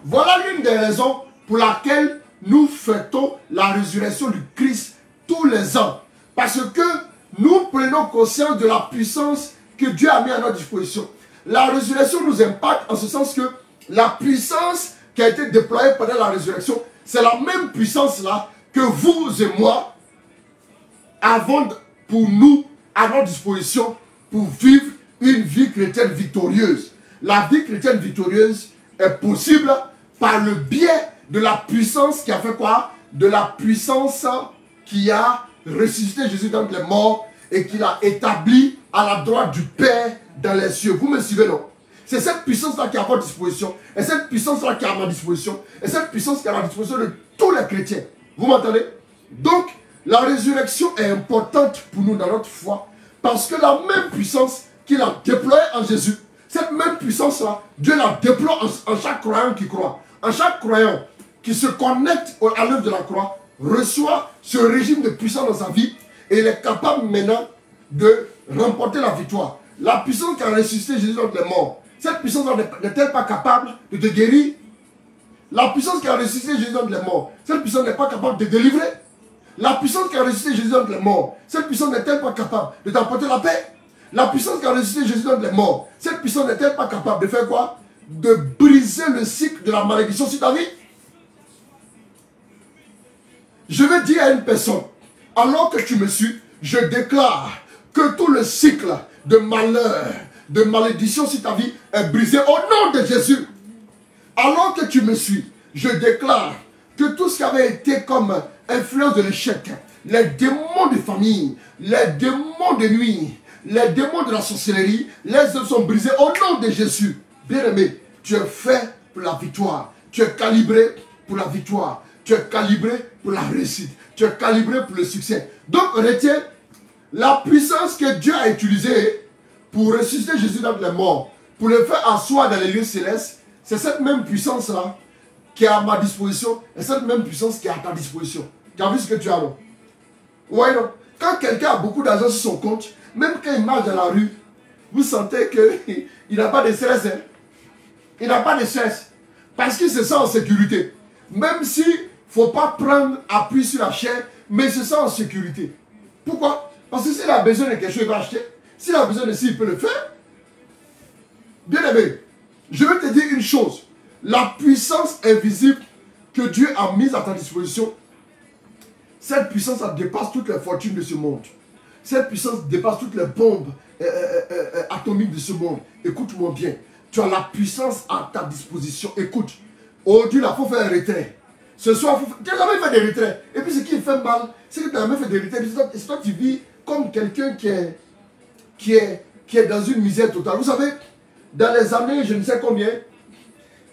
[SPEAKER 1] Voilà l'une des raisons pour laquelle nous fêtons la résurrection du Christ tous les ans. Parce que nous prenons conscience de la puissance que Dieu a mis à notre disposition. La résurrection nous impacte en ce sens que la puissance qui a été déployée pendant la résurrection, c'est la même puissance-là que vous et moi avons pour nous à notre disposition pour vivre une vie chrétienne victorieuse. La vie chrétienne victorieuse est possible par le biais de la puissance qui a fait quoi? De la puissance qui a ressuscité Jésus d'entre les morts et qui l'a établi à la droite du Père dans les cieux. Vous me suivez, non? C'est cette puissance-là qui est à votre disposition, et cette puissance-là qui est à ma disposition, et cette puissance qui est à la disposition de tous les chrétiens. Vous m'entendez? Donc, la résurrection est importante pour nous dans notre foi, parce que la même puissance qu'il a déployée en Jésus, cette même puissance-là, Dieu la déploie en chaque croyant qui croit. En chaque croyant qui se connecte à l'œuvre de la croix, reçoit ce régime de puissance dans sa vie, et il est capable maintenant de remporter la victoire. La puissance qui a ressuscité Jésus d'entre les morts, cette puissance n'est-elle pas capable de te guérir? La puissance qui a ressuscité Jésus d'entre les morts, cette puissance n'est pas capable de te délivrer? La puissance qui a ressuscité Jésus d'entre les morts, cette puissance n'est-elle pas capable de t'apporter la paix? La puissance qui a ressuscité Jésus d'entre les morts, cette puissance n'est-elle pas capable de faire quoi? De briser le cycle de la malédiction sur ta vie? Je vais dire à une personne, alors que tu me suis, je déclare que tout le cycle de malheur, de malédiction sur ta vie est brisé au nom de Jésus. Alors que tu me suis, je déclare que tout ce qui avait été comme influence de l'échec, les démons de famille, les démons de nuit, les démons de la sorcellerie, les œuvres sont brisés au nom de Jésus. Bien-aimé, tu es fait pour la victoire. Tu es calibré pour la victoire. Tu es calibré pour la réussite. Tu es calibré pour le succès. Donc, retiens, la puissance que Dieu a utilisée pour ressusciter Jésus d'entre les morts, pour le faire asseoir dans les lieux célestes, c'est cette même puissance-là qui est à ma disposition et cette même puissance qui est à ta disposition. Tu as vu ce que tu as, non? Oui, non? Quand quelqu'un a beaucoup d'argent sur son compte, même quand il marche dans la rue, vous sentez qu'il n'a pas de stress. Hein? Il n'a pas de stress. Parce qu'il se sent en sécurité. Même s'il ne faut pas prendre appui sur la chair, mais il se sent en sécurité. Pourquoi? Parce que s'il a besoin de quelque chose, il va acheter. S'il a besoin de ça, il peut le faire. Bien aimé, je vais te dire une chose. La puissance invisible que Dieu a mise à ta disposition, cette puissance, ça dépasse toutes les fortunes de ce monde. Cette puissance dépasse toutes les bombes atomiques de ce monde. Écoute-moi bien. Tu as la puissance à ta disposition. Écoute, aujourd'hui, là, il faut faire un retrait. Ce soir, tu n'as jamais fait des retraits. Et puis, ce qui fait mal, c'est que tu n'as jamais fait des retraits. C'est toi qui vis comme quelqu'un qui est dans une misère totale. Vous savez, dans les années, je ne sais combien,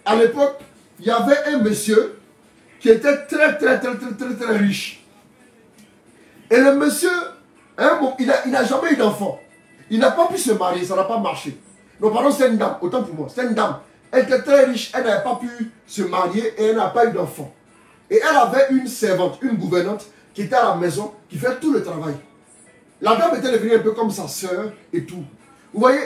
[SPEAKER 1] à l'époque, il y avait un monsieur qui était très riche. Et le monsieur, il n'a jamais eu d'enfant. Il n'a pas pu se marier, ça n'a pas marché. Non, pardon, c'est une dame, autant pour moi, c'est une dame. Elle était très riche, elle n'avait pas pu se marier et elle n'a pas eu d'enfant. Et elle avait une servante, une gouvernante, qui était à la maison, qui fait tout le travail. La dame était devenue un peu comme sa soeur et tout. Vous voyez?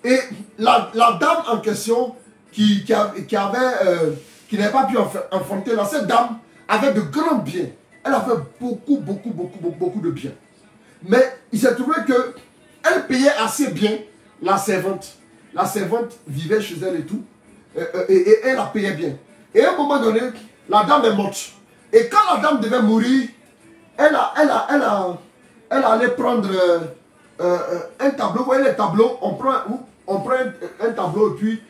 [SPEAKER 1] Et la dame en question, qui n'avait pas pu enfanter, là, cette dame avait de grands biens. Elle avait beaucoup de biens. Mais il s'est trouvé qu'elle payait assez bien la servante. La servante vivait chez elle et tout. Et elle la payait bien. Et à un moment donné, la dame est morte. Et quand la dame devait mourir, elle allait prendre un tableau. Vous voyez les tableaux, on prend un tableau et puis,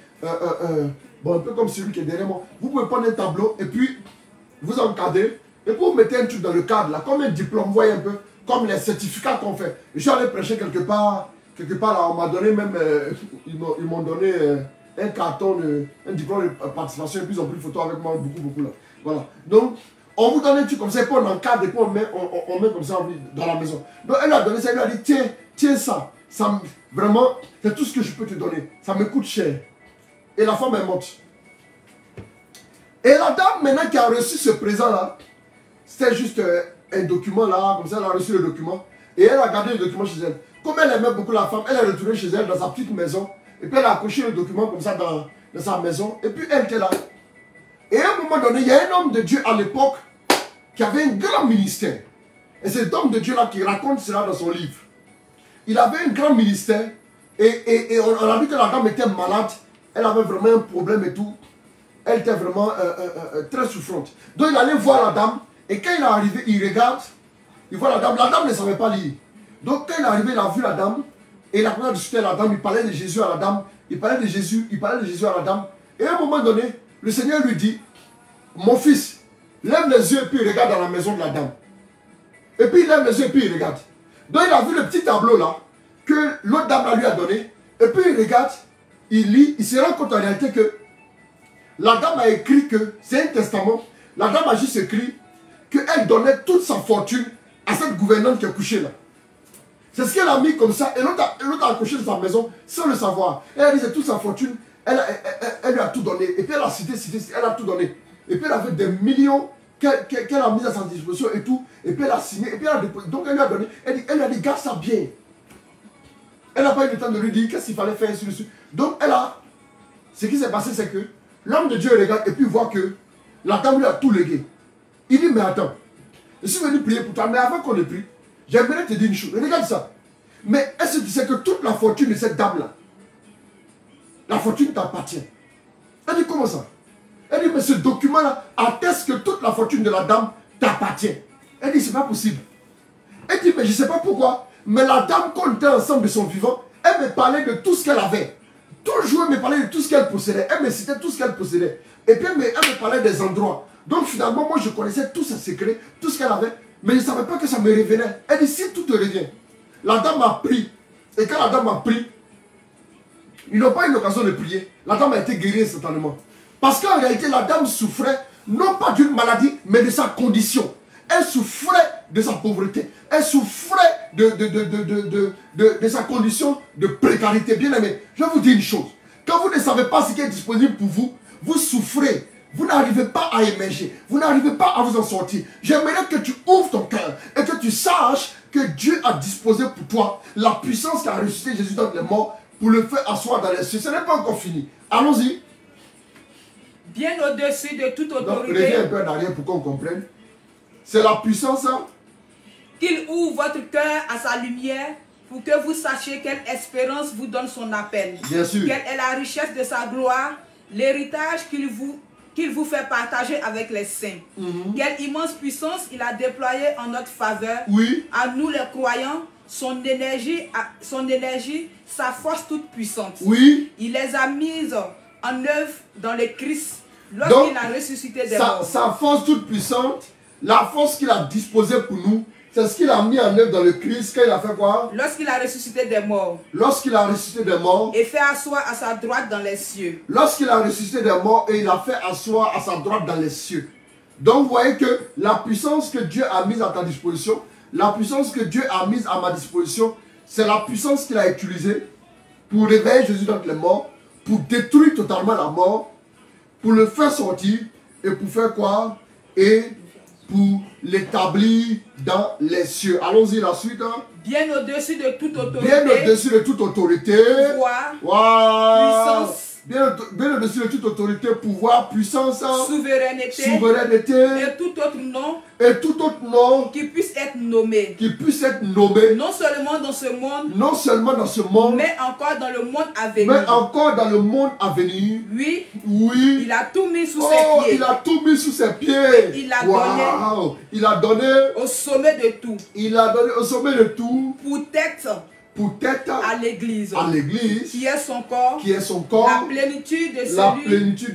[SPEAKER 1] bon, un peu comme celui qui est derrière moi. Vous pouvez prendre un tableau et puis vous encadrez. Et puis vous mettez un truc dans le cadre, là, comme un diplôme, vous voyez un peu, comme les certificats qu'on fait. Je suis allé prêcher quelque part là, on m'a donné même, ils m'ont donné un carton, un diplôme de participation, et puis ils ont pris photo avec moi, beaucoup là. Voilà. Donc, on vous donne un truc comme ça, et puis on encadre, et puis on met comme ça dans la maison. Donc, elle a donné ça, elle lui a dit, tiens ça, vraiment, c'est tout ce que je peux te donner, ça me coûte cher. Et la femme est morte. Et la dame, maintenant, qui a reçu ce présent-là, c'était juste un document là, comme ça, elle a reçu le document. Et elle a gardé le document chez elle. Comme elle aimait beaucoup la femme, elle est retournée chez elle dans sa petite maison. Et puis elle a accroché le document comme ça dans sa maison. Et puis elle était là. Et à un moment donné, il y a un homme de Dieu à l'époque qui avait un grand ministère. Et cet homme de Dieu là qui raconte cela dans son livre. Il avait un grand ministère. Et on a vu que la dame était malade. Elle avait vraiment un problème et tout. Elle était vraiment très souffrante. Donc il allait voir la dame. Et quand il est arrivé, il regarde. Il voit la dame. La dame ne savait pas lire. Donc quand il est arrivé, il a vu la dame. Et il a commencé à discuter à la dame. Il parlait de Jésus à la dame. Il parlait de Jésus à la dame. Et à un moment donné, le Seigneur lui dit, mon fils, lève les yeux et puis regarde dans la maison de la dame. Et puis il lève les yeux et puis il regarde. Donc il a vu le petit tableau là que l'autre dame lui a donné. Et puis il regarde, il lit, il se rend compte en réalité que la dame a écrit que c'est un testament. La dame a juste écrit qu'elle donnait toute sa fortune à cette gouvernante qui est couchée là. C'est ce qu'elle a mis comme ça. Et l'autre a accroché de sa maison sans le savoir. Elle a dit c'est toute sa fortune. Elle lui a tout donné. Et puis elle a cité, elle a tout donné. Et puis elle avait des millions qu'elle a mis à sa disposition et tout. Et puis elle a signé. Et puis elle a déposé. Donc elle lui a donné. Elle lui a dit garde ça bien. Elle n'a pas eu le temps de lui dire qu'est-ce qu'il fallait faire sur. Donc elle a. Ce qui s'est passé, c'est que l'homme de Dieu regarde et puis voit que la dame lui a tout légué. Il dit mais attends. Je suis venu prier pour toi. Mais avant qu'on ait prie, j'aimerais te dire une chose. Regarde ça. Mais est-ce que tu sais que toute la fortune de cette dame-là, la fortune t'appartient? Elle dit comment ça? Elle dit mais ce document-là atteste que toute la fortune de la dame t'appartient. Elle dit c'est pas possible. Elle dit mais je ne sais pas pourquoi. Mais la dame, quand on était ensemble de son vivant, elle me parlait de tout ce qu'elle avait. Toujours elle me parlait de tout ce qu'elle possédait. Elle me citait tout ce qu'elle possédait. Et puis elle me parlait des endroits. Donc finalement moi je connaissais tous ses secrets, tout ce qu'elle avait. Mais je ne savais pas que ça me revenait. Elle dit si tout te revient. La dame a pris. Et quand la dame a pris, ils n'ont pas eu l'occasion de prier. La dame a été guérie instantanément. Parce qu'en réalité, la dame souffrait, non pas d'une maladie, mais de sa condition. Elle souffrait de sa pauvreté. Elle souffrait de sa condition de précarité. Bien aimé, je vais vous dire une chose. Quand vous ne savez pas ce qui est disponible pour vous, vous souffrez. Vous n'arrivez pas à émerger. Vous n'arrivez pas à vous en sortir. J'aimerais que tu ouvres ton cœur et que tu saches que Dieu a disposé pour toi la puissance qui a ressuscité Jésus dans les morts pour le faire asseoir dans les cieux. Ce n'est pas encore fini. Allons-y.
[SPEAKER 2] Bien au-dessus de toute autorité.
[SPEAKER 1] Reviens un peu en arrière pour qu'on comprenne. C'est la puissance. Hein?
[SPEAKER 2] Qu'il ouvre votre cœur à sa lumière pour que vous sachiez quelle espérance vous donne son appel.
[SPEAKER 1] Bien sûr.
[SPEAKER 2] Quelle est la richesse de sa gloire, l'héritage qu'il vous fait partager avec les saints. Quelle immense puissance il a déployée en notre faveur.
[SPEAKER 1] Oui.
[SPEAKER 2] À nous les croyants, son énergie, sa force toute puissante.
[SPEAKER 1] Oui.
[SPEAKER 2] Il les a mises en œuvre dans le Christ lorsqu'il a ressuscité des morts.
[SPEAKER 1] Sa force toute puissante, la force qu'il a disposée pour nous, c'est ce qu'il a mis en œuvre dans le Christ quand il a fait quoi?
[SPEAKER 2] Lorsqu'il a ressuscité des morts.
[SPEAKER 1] Lorsqu'il a ressuscité des morts.
[SPEAKER 2] Et fait asseoir à sa droite dans les cieux.
[SPEAKER 1] Lorsqu'il a ressuscité des morts et il a fait asseoir à sa droite dans les cieux. Donc vous voyez que la puissance que Dieu a mise à ta disposition, la puissance que Dieu a mise à ma disposition, c'est la puissance qu'il a utilisée pour réveiller Jésus d'entre les morts, pour détruire totalement la mort, pour le faire sortir et pour faire quoi? Et pour l'établir dans les cieux. Allons-y la suite. Hein?
[SPEAKER 2] Bien au-dessus de toute autorité.
[SPEAKER 1] Bien au-dessus de toute autorité.
[SPEAKER 2] Pouvoir.
[SPEAKER 1] Wow.
[SPEAKER 2] Puissance.
[SPEAKER 1] Bien au-dessus de toute autorité, pouvoir, puissance.
[SPEAKER 2] Souveraineté.
[SPEAKER 1] Souveraineté.
[SPEAKER 2] Et tout autre nom.
[SPEAKER 1] Et tout autre nom.
[SPEAKER 2] Qui puisse être nommé.
[SPEAKER 1] Qui puisse être nommé.
[SPEAKER 2] Non seulement dans ce monde.
[SPEAKER 1] Non seulement dans ce monde.
[SPEAKER 2] Mais encore dans le monde à venir.
[SPEAKER 1] Mais encore dans le monde à venir.
[SPEAKER 2] Oui.
[SPEAKER 1] Oui.
[SPEAKER 2] Il a tout mis sous ses pieds.
[SPEAKER 1] Il a tout mis sous ses pieds.
[SPEAKER 2] Il a donné.
[SPEAKER 1] Il a donné.
[SPEAKER 2] Au sommet de tout.
[SPEAKER 1] Il a donné au sommet de tout.
[SPEAKER 2] Pour tête. À l'église.
[SPEAKER 1] À l'église.
[SPEAKER 2] Qui est son corps.
[SPEAKER 1] Qui est son corps.
[SPEAKER 2] La plénitude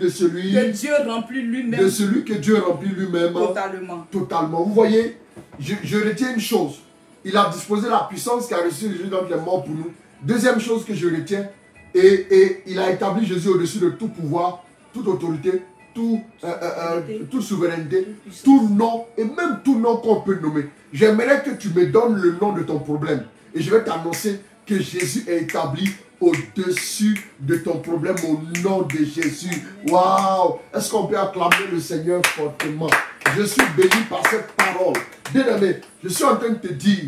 [SPEAKER 2] de celui. Que Dieu remplit lui-même.
[SPEAKER 1] De celui que Dieu remplit lui-même.
[SPEAKER 2] Totalement.
[SPEAKER 1] Totalement. Vous voyez, je retiens une chose. Il a disposé la puissance qui a reçu Jésus dans les morts pour nous. Deuxième chose que je retiens. Et il a établi Jésus au-dessus de tout pouvoir, toute autorité, toute souveraineté, tout nom, et même tout nom qu'on peut nommer. J'aimerais que tu me donnes le nom de ton problème. Et je vais t'annoncer que Jésus est établi au-dessus de ton problème au nom de Jésus. Waouh! Est-ce qu'on peut acclamer le Seigneur fortement? Je suis béni par cette parole. Bien-aimé, je suis en train de te dire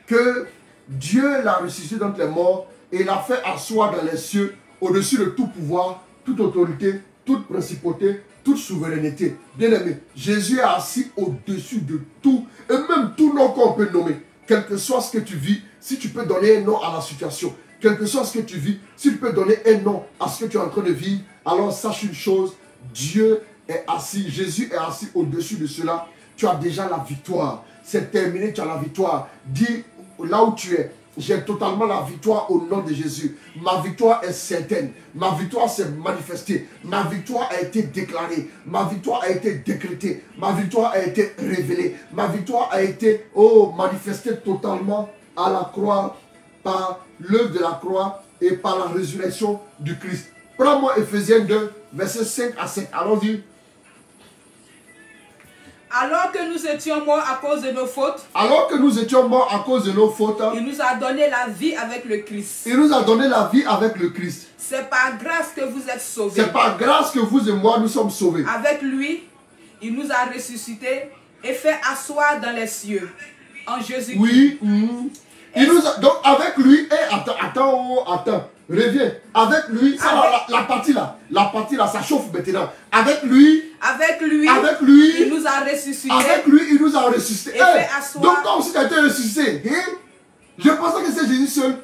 [SPEAKER 1] que Dieu l'a ressuscité d'entre les morts et l'a fait asseoir dans les cieux, au-dessus de tout pouvoir, toute autorité, toute principauté, toute souveraineté. Bien-aimé, Jésus est assis au-dessus de tout, et même tout nom qu'on peut nommer. Quel que soit ce que tu vis, si tu peux donner un nom à la situation, quel que soit ce que tu vis, si tu peux donner un nom à ce que tu es en train de vivre, alors sache une chose, Dieu est assis, Jésus est assis au-dessus de cela. Tu as déjà la victoire. C'est terminé, tu as la victoire. Dis là où tu es, j'ai totalement la victoire au nom de Jésus. Ma victoire est certaine. Ma victoire s'est manifestée. Ma victoire a été déclarée. Ma victoire a été décrétée. Ma victoire a été révélée. Ma victoire a été manifestée totalement à la croix, par l'œuvre de la croix et par la résurrection du Christ. Prends-moi Ephésiens 2, versets 5 à 7. Allons-y.
[SPEAKER 2] Alors que nous étions morts à cause de nos fautes,
[SPEAKER 1] Alors que nous étions morts à cause de nos fautes,
[SPEAKER 2] il nous a donné la vie avec le Christ.
[SPEAKER 1] il nous a donné la vie avec le Christ.
[SPEAKER 2] C'est par grâce que vous êtes sauvés.
[SPEAKER 1] C'est par grâce que vous et moi nous sommes sauvés.
[SPEAKER 2] Avec lui, il nous a ressuscités et fait asseoir dans les cieux, en Jésus-Christ.
[SPEAKER 1] Oui. Il nous a, donc avec lui, attends, reviens. Avec lui, ça, la partie là, ça chauffe maintenant. Avec lui,
[SPEAKER 2] il nous a ressuscités.
[SPEAKER 1] Avec lui, il nous a ressuscités.
[SPEAKER 2] Et fait asseoir.
[SPEAKER 1] Donc comme si tu as été ressuscité. Je pensais que c'est Jésus seul.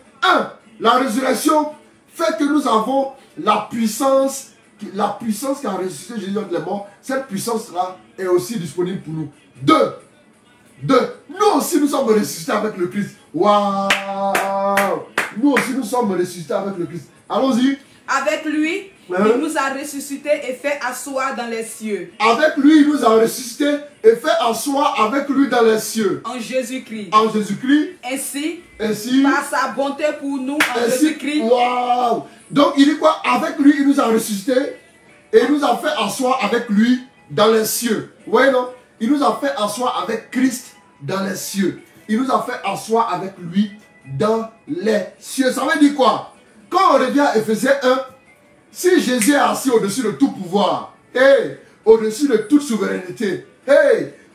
[SPEAKER 1] La résurrection fait que nous avons la puissance qui a ressuscité Jésus entre les morts. Cette puissance-là est aussi disponible pour nous. Nous aussi nous sommes ressuscités avec le Christ. Waouh! Nous aussi nous sommes ressuscités avec le Christ. Allons-y.
[SPEAKER 2] Avec lui, il nous a ressuscités et fait asseoir dans les cieux.
[SPEAKER 1] Avec lui, il nous a ressuscités et fait asseoir avec lui dans les cieux.
[SPEAKER 2] En Jésus-Christ.
[SPEAKER 1] En Jésus-Christ.
[SPEAKER 2] Ainsi, par sa bonté pour nous, en Jésus-Christ.
[SPEAKER 1] Waouh! Donc il dit quoi? Avec lui, il nous a ressuscités et il nous a fait asseoir avec lui dans les cieux. Ouais, non? Il nous a fait asseoir avec Christ dans les cieux. Il nous a fait asseoir avec lui dans les cieux. Ça veut dire quoi? Quand on revient à Ephésiens 1, si Jésus est assis au-dessus de tout pouvoir, au-dessus de toute souveraineté,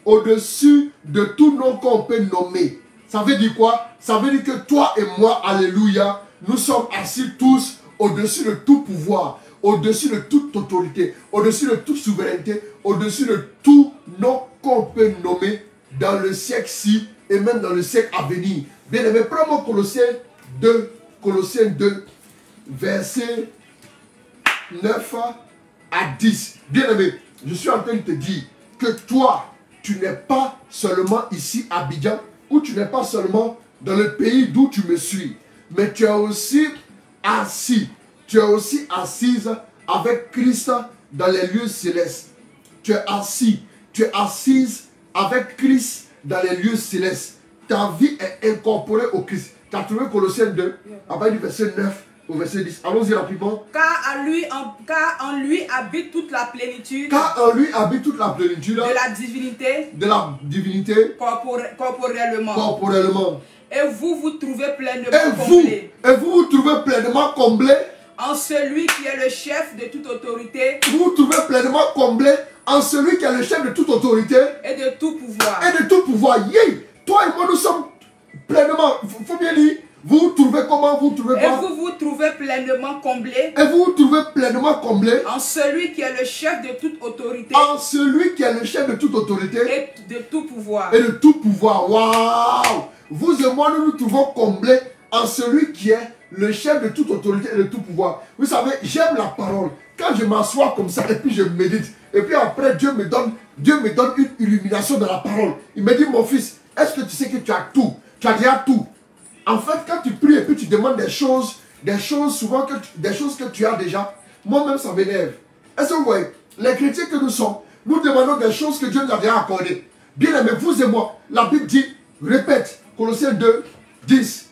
[SPEAKER 1] au-dessus de tout nom qu'on peut nommer, ça veut dire quoi? Ça veut dire que toi et moi, alléluia, nous sommes assis tous au-dessus de tout pouvoir, au-dessus de toute autorité, au-dessus de toute souveraineté, au-dessus de tout nom qu'on peut nommer dans le siècle-ci et même dans le siècle à venir. Bien aimé, prends-moi Colossiens 2, versets 9 à 10. Bien aimé, je suis en train de te dire que toi, tu n'es pas seulement ici à Abidjan, ou tu n'es pas seulement dans le pays d'où tu me suis, mais tu es aussi assis. Tu es aussi assise avec Christ dans les lieux célestes. Tu es assis. Tu es assise avec Christ dans les lieux célestes. Ta vie est incorporée au Christ. Tu as trouvé Colossiens 2, à partir du verset 9 au verset 10. Allons-y rapidement.
[SPEAKER 2] Car en lui habite toute la plénitude.
[SPEAKER 1] Car en lui habite toute la plénitude.
[SPEAKER 2] De la divinité.
[SPEAKER 1] De la divinité.
[SPEAKER 2] Corporellement.
[SPEAKER 1] Corporellement.
[SPEAKER 2] Et vous vous trouvez pleinement comblés.
[SPEAKER 1] Et vous vous trouvez pleinement comblés.
[SPEAKER 2] En celui qui est le chef de toute autorité.
[SPEAKER 1] Vous vous trouvez pleinement comblés en celui qui est le chef de toute autorité.
[SPEAKER 2] Et de tout pouvoir.
[SPEAKER 1] Et de tout pouvoir. Toi et moi, nous sommes pleinement. Il faut bien dire. Vous vous trouvez comment? Vous trouvez quoi?
[SPEAKER 2] Et vous vous trouvez pleinement comblés.
[SPEAKER 1] Et vous vous trouvez pleinement comblés.
[SPEAKER 2] En celui qui est le chef de toute autorité.
[SPEAKER 1] En celui qui est le chef de toute autorité.
[SPEAKER 2] Et de tout pouvoir.
[SPEAKER 1] Et de tout pouvoir. Waouh! Vous et moi, nous nous trouvons comblés en celui qui est le chef de toute autorité et de tout pouvoir. Vous savez, j'aime la parole. Quand je m'assois comme ça et puis je médite, et puis après Dieu me donne une illumination de la parole. Il me dit, mon fils, est-ce que tu sais que tu as tout? Tu as déjà tout. En fait, quand tu pries et puis tu demandes des choses souvent des choses que tu as déjà, moi-même ça m'énerve. Est-ce que vous voyez, les chrétiens que nous sommes, nous demandons des choses que Dieu nous a déjà accordées. Bien aimé, vous et moi, la Bible dit, répète, Colossiens 2, 10.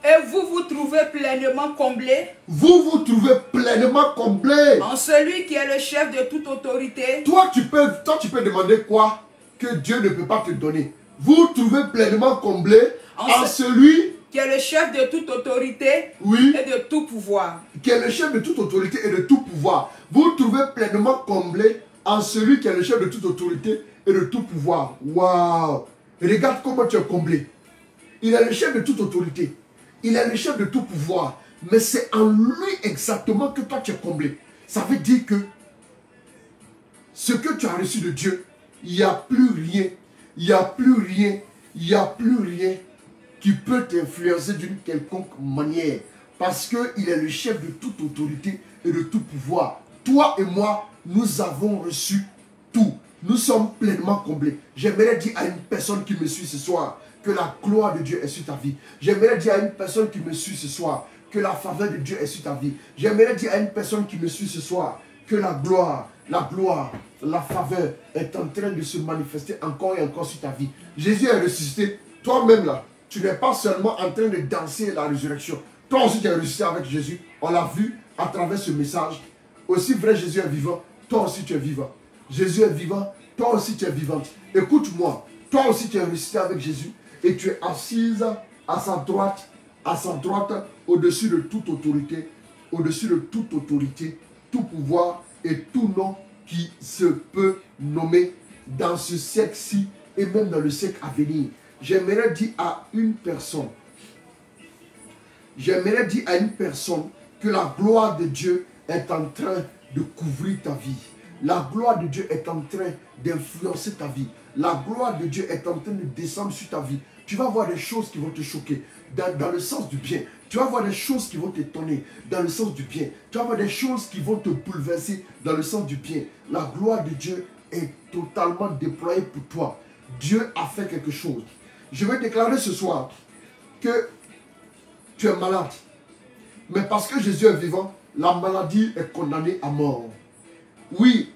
[SPEAKER 2] Et vous vous trouvez pleinement comblés.
[SPEAKER 1] Vous vous trouvez pleinement comblés.
[SPEAKER 2] En celui qui est le chef de toute autorité.
[SPEAKER 1] Toi, tu peux demander quoi que Dieu ne peut pas te donner. Vous vous trouvez pleinement comblés en celui
[SPEAKER 2] qui est le chef de toute autorité,
[SPEAKER 1] oui,
[SPEAKER 2] et de tout pouvoir.
[SPEAKER 1] Qui est le chef de toute autorité et de tout pouvoir. Vous vous trouvez pleinement comblés en celui qui est le chef de toute autorité et de tout pouvoir. Waouh! Regarde comment tu es comblé. Il est le chef de toute autorité. Il est le chef de tout pouvoir. Mais c'est en lui exactement que toi tu es comblé. Ça veut dire que ce que tu as reçu de Dieu, il n'y a plus rien, il n'y a plus rien, il n'y a plus rien qui peut t'influencer d'une quelconque manière. Parce qu'il est le chef de toute autorité et de tout pouvoir. Toi et moi, nous avons reçu tout. Nous sommes pleinement comblés. J'aimerais dire à une personne qui me suit ce soir que la gloire de Dieu est sur ta vie. J'aimerais dire à une personne qui me suit ce soir que la faveur de Dieu est sur ta vie. J'aimerais dire à une personne qui me suit ce soir que la gloire, la faveur est en train de se manifester encore et encore sur ta vie. Jésus est ressuscité. Toi-même là, tu n'es pas seulement en train de danser la résurrection. Toi aussi tu es ressuscité avec Jésus. On l'a vu à travers ce message. Aussi vrai Jésus est vivant, toi aussi tu es vivant. Jésus est vivant, toi aussi tu es vivante. Écoute-moi, toi aussi tu es ressuscité avec Jésus et tu es assise à sa droite, au-dessus de toute autorité, tout pouvoir et tout nom qui se peut nommer dans ce siècle-ci et même dans le siècle à venir. J'aimerais dire à une personne que la gloire de Dieu est en train de couvrir ta vie. La gloire de Dieu est en train d'influencer ta vie. La gloire de Dieu est en train de descendre sur ta vie. Tu vas voir des choses qui vont te choquer dans le sens du bien. Tu vas voir des choses qui vont t'étonner dans le sens du bien. Tu vas voir des choses qui vont te bouleverser dans le sens du bien. La gloire de Dieu est totalement déployée pour toi. Dieu a fait quelque chose. Je vais déclarer ce soir que tu es malade. Mais parce que Jésus est vivant, la maladie est condamnée à mort. Oui,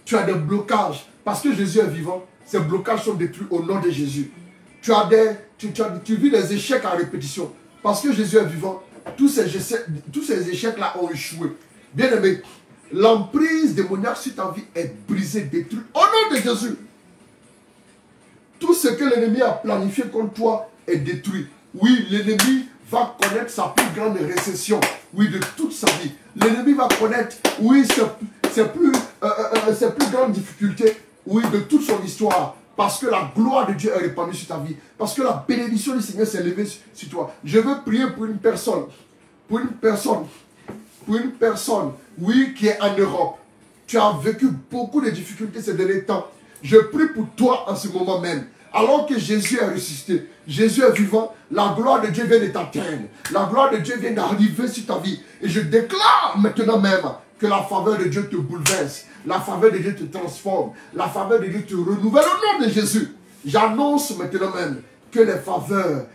[SPEAKER 1] tu as des blocages. Parce que Jésus est vivant, ces blocages sont détruits au nom de Jésus. Tu vis des échecs à répétition. Parce que Jésus est vivant, tous ces échecs-là ont échoué. Bien-aimé, l'emprise démoniaque sur ta vie est brisée, détruite au nom de Jésus. Tout ce que l'ennemi a planifié contre toi est détruit. Oui, l'ennemi va connaître sa plus grande récession, oui, de toute sa vie. L'ennemi va connaître, oui, ses plus grandes difficultés, oui, de toute son histoire. Parce que la gloire de Dieu est répandue sur ta vie. Parce que la bénédiction du Seigneur s'est levée sur toi. Je veux prier pour une personne, oui, qui est en Europe. Tu as vécu beaucoup de difficultés ces derniers temps. Je prie pour toi en ce moment même. Alors que Jésus est ressuscité, Jésus est vivant, la gloire de Dieu vient de t'atteindre. La gloire de Dieu vient d'arriver sur ta vie. Et je déclare maintenant même que la faveur de Dieu te bouleverse. La faveur de Dieu te transforme. La faveur de Dieu te renouvelle au nom de Jésus. J'annonce maintenant même que les faveurs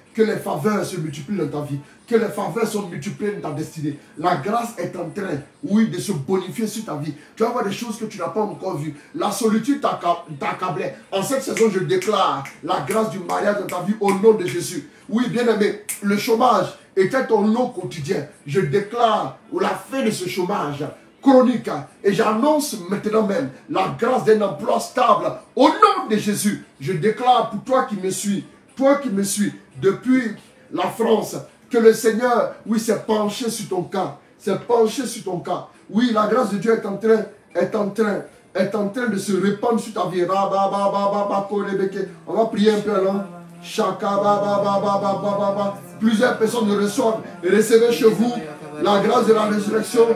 [SPEAKER 1] se multiplient dans ta vie. Que les faveurs sont multipliées dans ta destinée. La grâce est en train, oui, de se bonifier sur ta vie. Tu vas voir des choses que tu n'as pas encore vues. La solitude t'accablait. En cette saison, je déclare la grâce du mariage dans ta vie au nom de Jésus. Oui, bien-aimé, le chômage était ton lot quotidien. Je déclare la fin de ce chômage chronique. Et j'annonce maintenant même la grâce d'un emploi stable au nom de Jésus. Je déclare pour toi qui me suis depuis la France, que le Seigneur, oui, s'est penché sur ton cas. Oui, la grâce de Dieu est en train de se répandre sur ta vie. On va prier un peu là. Plusieurs personnes le reçoivent. Recevez chez vous la grâce de la résurrection.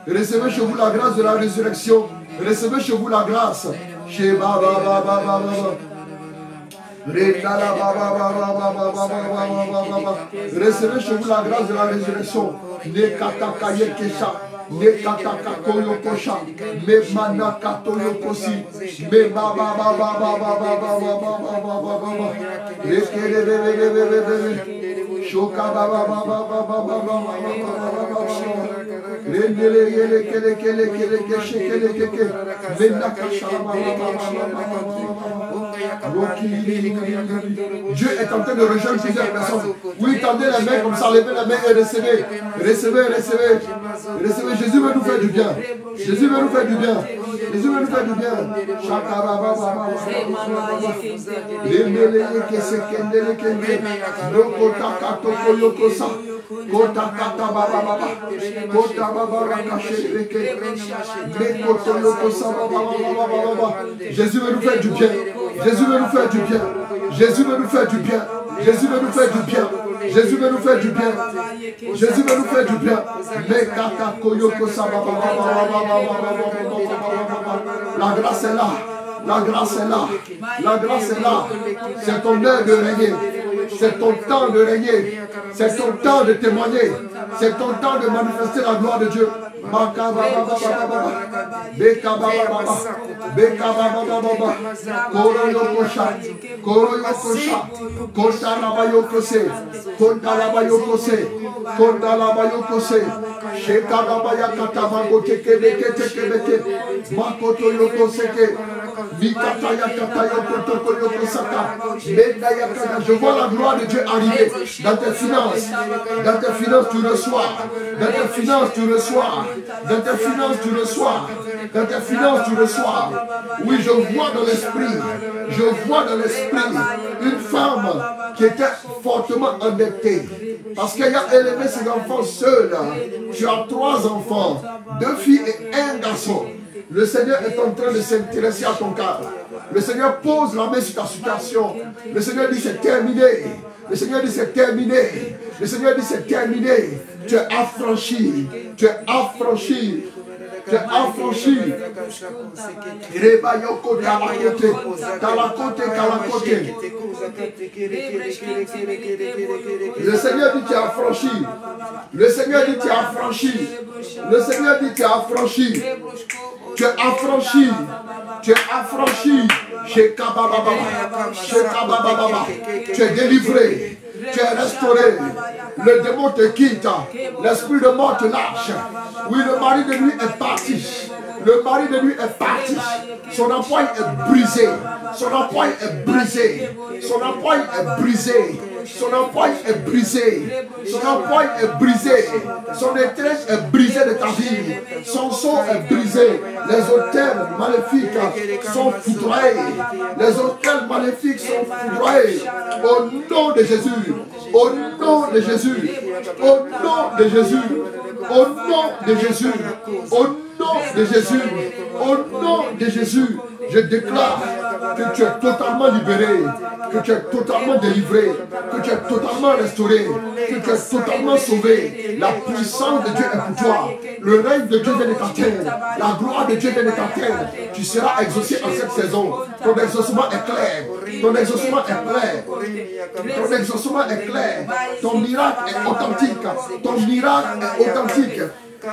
[SPEAKER 1] Recevez chez vous la grâce de la résurrection. Recevez chez vous la grâce. Recevez chez vous la grâce de la résurrection. Dieu est en train de rejoindre plusieurs personnes. Oui, tendez la main comme ça, levez la main et recevez. Recevez. Jésus veut nous faire du bien. Jésus veut nous faire du bien. Kota kata baba baba. Kota baba rakache leke. Mekoto yoko sa baba baba baba. Jésus veut nous faire du bien. Jésus veut nous faire du bien. Jésus veut nous faire du bien. Jésus veut nous faire du bien. Jésus veut nous faire du bien. Jésus veut nous faire du bien. Mekata koyoko sa baba baba baba. La grâce est là. La grâce est là. La grâce est là. C'est ton heure de régner. C'est ton temps de régner. C'est ton temps de témoigner. C'est ton temps de manifester la gloire de Dieu. Je vois la gloire de Dieu arriver dans tes finances. Dans tes finances, tu reçois. Dans tes finances, tu reçois. Dans tes finances, tu reçois. Dans tes finances, tu reçois. Oui, je vois dans l'esprit. Je vois dans l'esprit une femme qui était fortement endettée. Parce qu'elle a élevé ses enfants seuls. Tu as 3 enfants, 2 filles et 1 garçon. Le Seigneur est en train de s'intéresser à ton cas. Le Seigneur pose la main sur ta situation. Le Seigneur dit c'est terminé. Le Seigneur dit c'est terminé. Le Seigneur dit c'est terminé. Tu es affranchi. Tu es affranchi. Tu es affranchi. Rebayoko talakote. Talakote kalakote. Le Seigneur dit tu es affranchi. Le Seigneur dit tu es affranchi. Le Seigneur dit tu es affranchi. Tu es affranchi. Tu es affranchi. Chez Kabababa. Chez Kabababa. Tu es délivré. Tu es restauré. Le démon te quitte. L'esprit de mort te lâche. Oui, le mari de lui est parti. Le mari de lui est parti. Son emploi est brisé. Son emploi est brisé. Son emploi est brisé. Son emploi est brisé. Son emploi est brisé. Son détresse est brisée de ta vie. Son sceau est brisé. Les hôtels maléfiques sont foudroyés. Les hôtels maléfiques sont foudroyés. Au nom de Jésus. Au nom de Jésus. Au nom de Jésus. Au nom de Jésus. Au nom de Jésus. Au nom de Jésus. Je déclare que tu es totalement libéré, que tu es totalement délivré, que tu es totalement restauré, que tu es totalement sauvé. La puissance de Dieu est pour toi. Le règne de Dieu vient de t'atteindre. La gloire de Dieu vient de t'atteindre. Tu seras exaucé en cette saison. Ton exaucement est clair. Ton exaucement est clair. Ton exaucement est clair. Ton miracle est authentique. Ton miracle est authentique.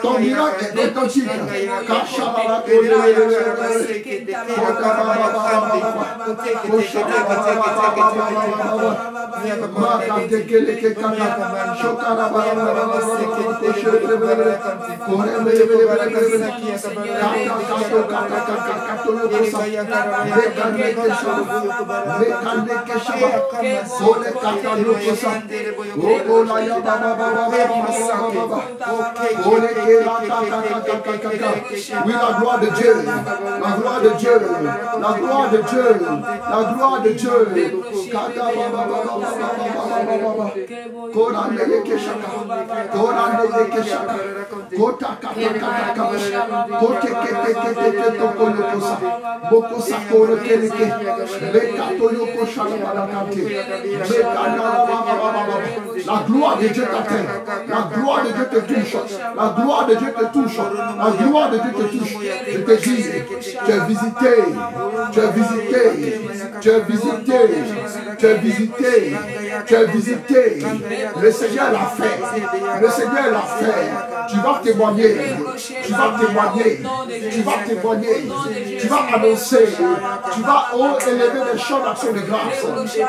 [SPEAKER 1] Ton miracle est authentique. Oui, la gloire de Dieu, la gloire de Dieu, la gloire de Dieu, la gloire de Dieu. La gloire de Dieu t'atteint, la gloire de Dieu te touche, la gloire de Dieu te touche, la gloire de Dieu te touche. Je te dis, tu es visité, tu es visité, tu es visité, tu es visité, tu es visité. Le Seigneur l'a fait, le Seigneur l'a fait. Tu vas témoigner, tu vas témoigner, tu vas témoigner, tu vas annoncer, tu vas élever des chants d'action de grâce,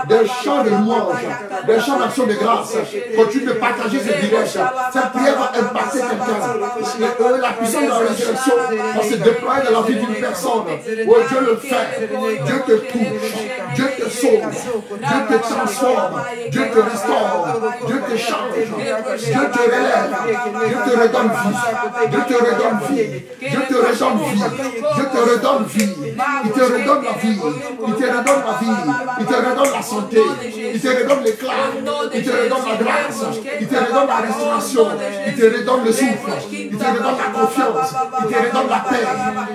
[SPEAKER 1] des chants de louange, des chants d'action de grâce. Continue de partager ces directs. Cette prière va impacter quelqu'un. La puissance de la résurrection va se déployer dans la vie d'une personne. Oh, Dieu le fait. Dieu te touche. Dieu te sauve. Dieu te transforme. Dieu te restaure. Dieu te change. Dieu te relève. Dieu te redonne vie. Dieu te redonne vie. Dieu te redonne vie. Dieu te te redonne vie. Il te redonne la vie. Il te redonne la vie. Il te redonne la santé. Il te redonne l'éclat. Il te redonne la grâce. Il te redonne la restauration. Il te redonne le souffle. Il te redonne la confiance. Il te redonne la paix.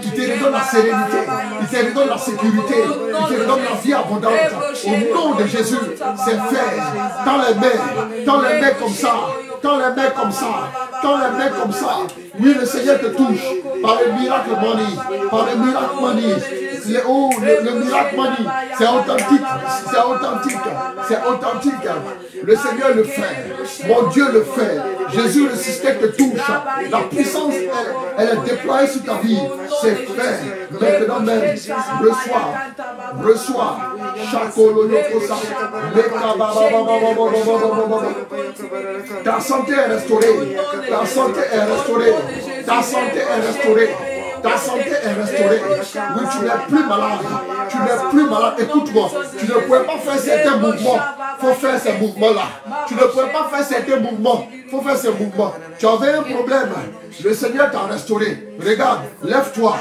[SPEAKER 1] Il te redonne la sérénité. Il te redonne la sécurité. Il te redonne la vie abondante. Au nom de Jésus, c'est fait. Dans les mains comme ça. Dans les mains comme ça. Dans les mains comme ça. Oui, le Seigneur te touche. Par le miracle money. Par le miracle money. Le miracle money. C'est authentique. C'est authentique. C'est authentique. Le Seigneur le fait. Mon Dieu le fait. Jésus ressuscité te touche. La puissance, elle est déployée sur ta vie. C'est fait. Maintenant même, reçois. Ta santé est restaurée. Ta santé est restaurée. Ta santé est restaurée. Ta santé est restaurée. Oui, tu n'es plus malade. Tu n'es plus malade. Écoute-moi. Tu ne pouvais pas faire certains mouvements. Il faut faire ces mouvements-là. Tu ne pouvais pas faire certains mouvements. Il faut faire ces mouvements. Tu avais un problème. Le Seigneur t'a restauré. Regarde. Lève-toi.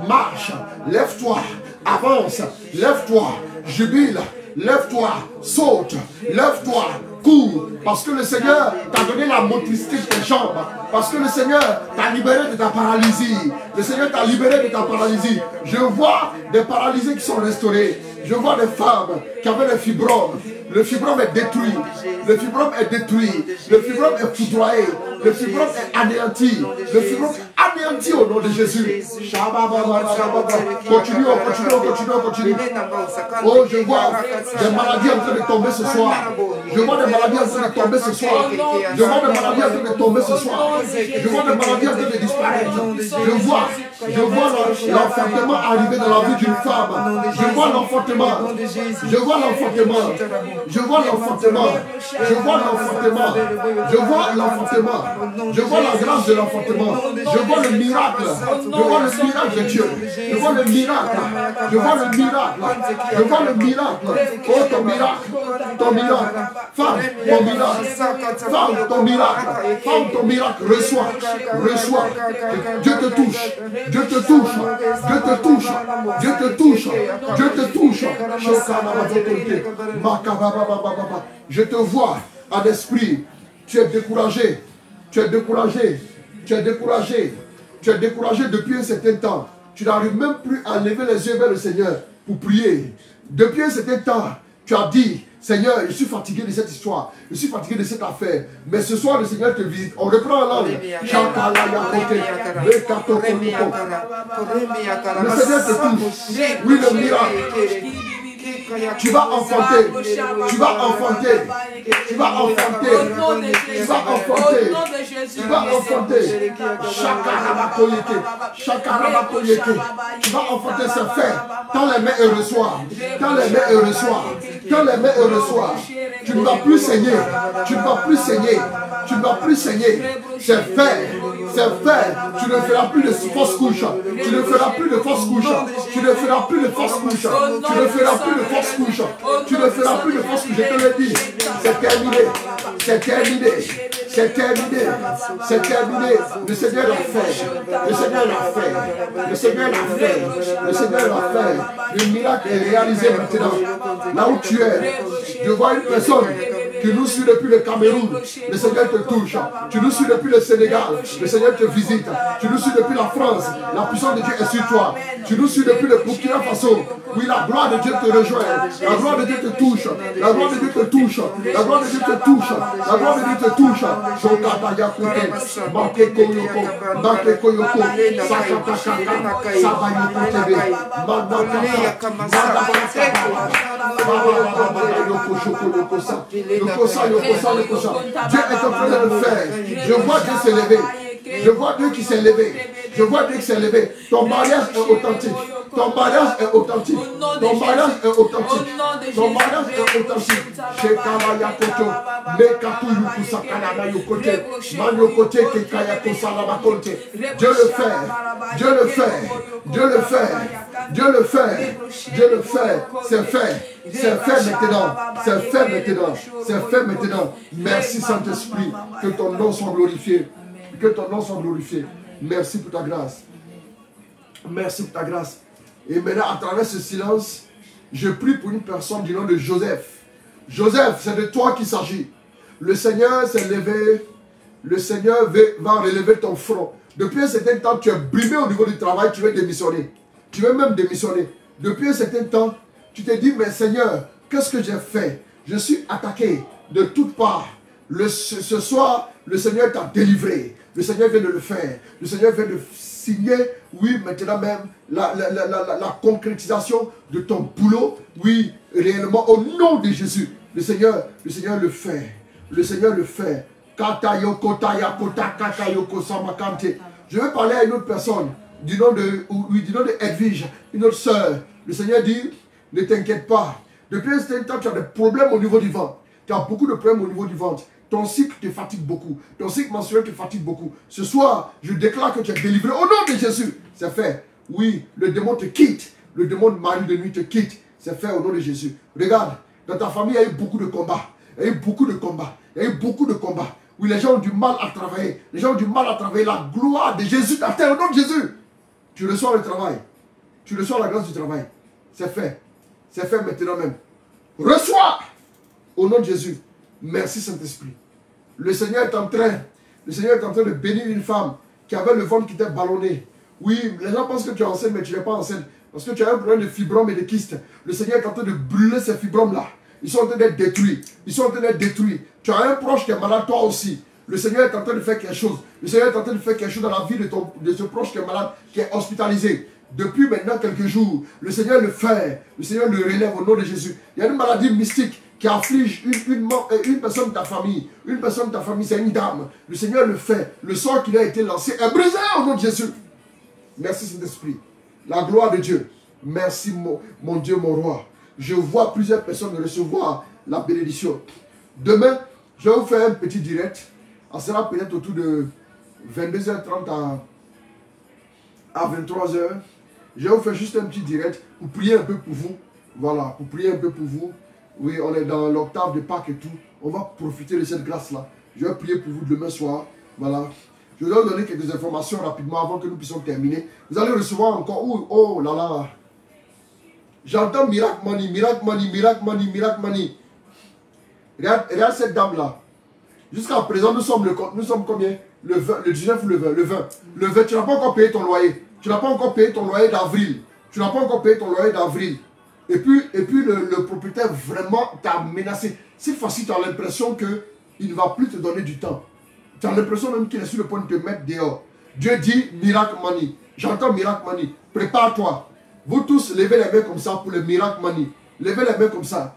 [SPEAKER 1] Marche. Lève-toi. Avance. Lève-toi. Jubile. Lève-toi. Saute. Lève-toi. Cours, parce que le Seigneur t'a donné la motricité de tes jambes, parce que le Seigneur t'a libéré de ta paralysie. Le Seigneur t'a libéré de ta paralysie. Je vois des paralysés qui sont restaurés. Je vois des femmes qui avaient des fibromes. Le fibrome est détruit. Le fibrome est détruit. Le fibrome est foudroyé. Le fibrome est anéanti. Le fibrome est anéanti au nom de Jésus. Continue. Oh, je vois des maladies en train de tomber ce soir. Je vois des maladies en train de tomber ce soir. Je vois des maladies en train de tomber ce soir. Je vois des maladies en train de disparaître. Je vois l'enfantement arriver dans la vie d'une femme. Je vois l'enfantement. Je vois l'enfantement. Je vois l'enfantement. Je vois l'enfantement. Je vois l'enfantement. Je vois la grâce de l'enfantement. Je vois le miracle. Je vois le miracle de Dieu. Je vois le miracle. Je vois le miracle. Je vois le miracle. Oh, ton miracle. Ton miracle. Femme, ton miracle. Femme, ton miracle. Femme, ton miracle. Reçois. Reçois. Dieu te touche. Dieu te touche. Dieu te touche. Dieu te touche. Dieu te touche. Je te vois à l'esprit. Tu es découragé. Tu es découragé. Tu es découragé. Tu es découragé depuis un certain temps. Tu n'arrives même plus à lever les yeux vers le Seigneur pour prier. Depuis un certain temps, tu as dit, Seigneur, je suis fatigué de cette histoire. Je suis fatigué de cette affaire. Mais ce soir, le Seigneur te visite. On reprend la langue. Le Seigneur te touche. Oui, le miracle. Tu vas enfanter. Tu vas enfanter. Tu vas enfanter. Tu vas enfanter. Tu vas enfanter. Tu vas enfanter ce fait. Dans les mains et reçois. Dans les mains et reçois. Dans les mains et reçois. Tu ne vas plus saigner. Tu ne vas plus saigner. Tu ne vas plus saigner. C'est fait. C'est fait. Tu ne feras plus de fausse couche. Tu ne feras plus de fausse couche. Tu ne feras plus de fausse couche. Tu ne feras plus de fausse couche. Tu ne feras plus de fausse couche. Je te le dis. C'est terminé. C'est terminé. C'est terminé. C'est terminé. Le Seigneur l'a fait. Le Seigneur l'a fait. Le Seigneur l'a fait. Le Seigneur l'a fait. Le miracle est réalisé maintenant. Là où tu es, je vois une personne qui nous suit depuis le Cameroun. Le Seigneur te touche. Tu nous suis depuis le Sénégal. Le Seigneur te visite. Tu nous suis depuis la France. La puissance de Dieu est sur toi. Tu nous suis depuis le Burkina Faso. Oui, la gloire de Dieu te rejoint. La gloire de Dieu te touche. La gloire de Dieu te touche. La gloire de Dieu te touche. La gloire de Dieu te touche. Dieu est en train de le faire. Je vois Dieu s'élever. Je vois Dieu qui s'est levé. Je vois Dieu qui s'est levé. Ton mariage est authentique. Ton mariage est authentique. Ton mariage est authentique. Ton mariage est authentique. Dieu le fait. Dieu le fait. Dieu le fait. Dieu le fait. Dieu le fait. C'est fait. C'est fait maintenant. C'est fait maintenant. C'est fait maintenant. Merci Saint-Esprit. Que ton nom soit glorifié. Que ton nom soit glorifié. Merci pour ta grâce. Merci pour ta grâce. Et maintenant, à travers ce silence, je prie pour une personne du nom de Joseph. Joseph, c'est de toi qu'il s'agit. Le Seigneur s'est levé. Le Seigneur va relever ton front. Depuis un certain temps, tu es brimé au niveau du travail, tu veux démissionner. Tu veux même démissionner. Depuis un certain temps, tu te dis, mais Seigneur, qu'est-ce que j'ai fait? Je suis attaqué de toutes parts. Ce soir, le Seigneur t'a délivré. Le Seigneur vient de le faire. Le Seigneur vient de signer, oui, maintenant même, la concrétisation de ton boulot. Oui, réellement, au nom de Jésus. Le Seigneur le fait. Le Seigneur le fait. Je vais parler à une autre personne, du nom de Edwige, une autre sœur. Le Seigneur dit, ne t'inquiète pas. Depuis un certain temps, tu as des problèmes au niveau du ventre. Tu as beaucoup de problèmes au niveau du ventre. Ton cycle te fatigue beaucoup. Ton cycle menstruel te fatigue beaucoup. Ce soir, je déclare que tu es délivré au nom de Jésus. C'est fait. Oui, le démon te quitte. Le démon de mari de nuit te quitte. C'est fait au nom de Jésus. Regarde, dans ta famille, il y a eu beaucoup de combats. Il y a eu beaucoup de combats. Il y a eu beaucoup de combats. Oui, les gens ont du mal à travailler. Les gens ont du mal à travailler. La gloire de Jésus t'atteint au nom de Jésus. Tu reçois le travail. Tu reçois la grâce du travail. C'est fait. C'est fait maintenant même. Reçois au nom de Jésus. Merci Saint-Esprit. Le Seigneur est en train de bénir une femme qui avait le ventre qui était ballonné. Oui, les gens pensent que tu es enceinte, mais tu n'es pas enceinte. Parce que tu as un problème de fibromes et de kystes. Le Seigneur est en train de brûler ces fibromes-là. Ils sont en train d'être détruits. Ils sont en train d'être détruits. Tu as un proche qui est malade, toi aussi. Le Seigneur est en train de faire quelque chose. Le Seigneur est en train de faire quelque chose dans la vie de ce proche qui est malade, qui est hospitalisé. Depuis maintenant quelques jours, le Seigneur le fait. Le Seigneur le relève au nom de Jésus. Il y a une maladie mystique qui afflige une personne de ta famille. Une personne de ta famille, c'est une dame. Le Seigneur le fait. Le sort qui a été lancé est brisé au nom de Jésus. Merci Saint-Esprit. La gloire de Dieu. Merci mon Dieu, mon roi. Je vois plusieurs personnes recevoir la bénédiction. Demain, je vais vous faire un petit direct. Ça sera peut-être autour de 22h30 à 23h. Je vais vous faire juste un petit direct pour prier un peu pour vous. Voilà, pour prier un peu pour vous. Oui, on est dans l'octave de Pâques et tout. On va profiter de cette grâce-là. Je vais prier pour vous demain soir. Voilà. Je vais vous donner quelques informations rapidement avant que nous puissions terminer. Vous allez recevoir encore... Oh là là. J'entends miracle money, miracle money, miracle money, miracle money. Regarde cette dame-là. Jusqu'à présent, nous sommes combien? Le 19 ou le 20? Le 20. Le 20, tu n'as pas encore payé ton loyer. Tu n'as pas encore payé ton loyer d'avril. Tu n'as pas encore payé ton loyer d'avril. Et puis le propriétaire vraiment t'a menacé. Cette fois-ci, tu as l'impression qu'il ne va plus te donner du temps. Tu as l'impression même qu'il est sur le point de te mettre dehors. Dieu dit miracle money. J'entends miracle money. Prépare-toi. Vous tous, levez les mains comme ça pour le miracle money. Levez les mains comme ça.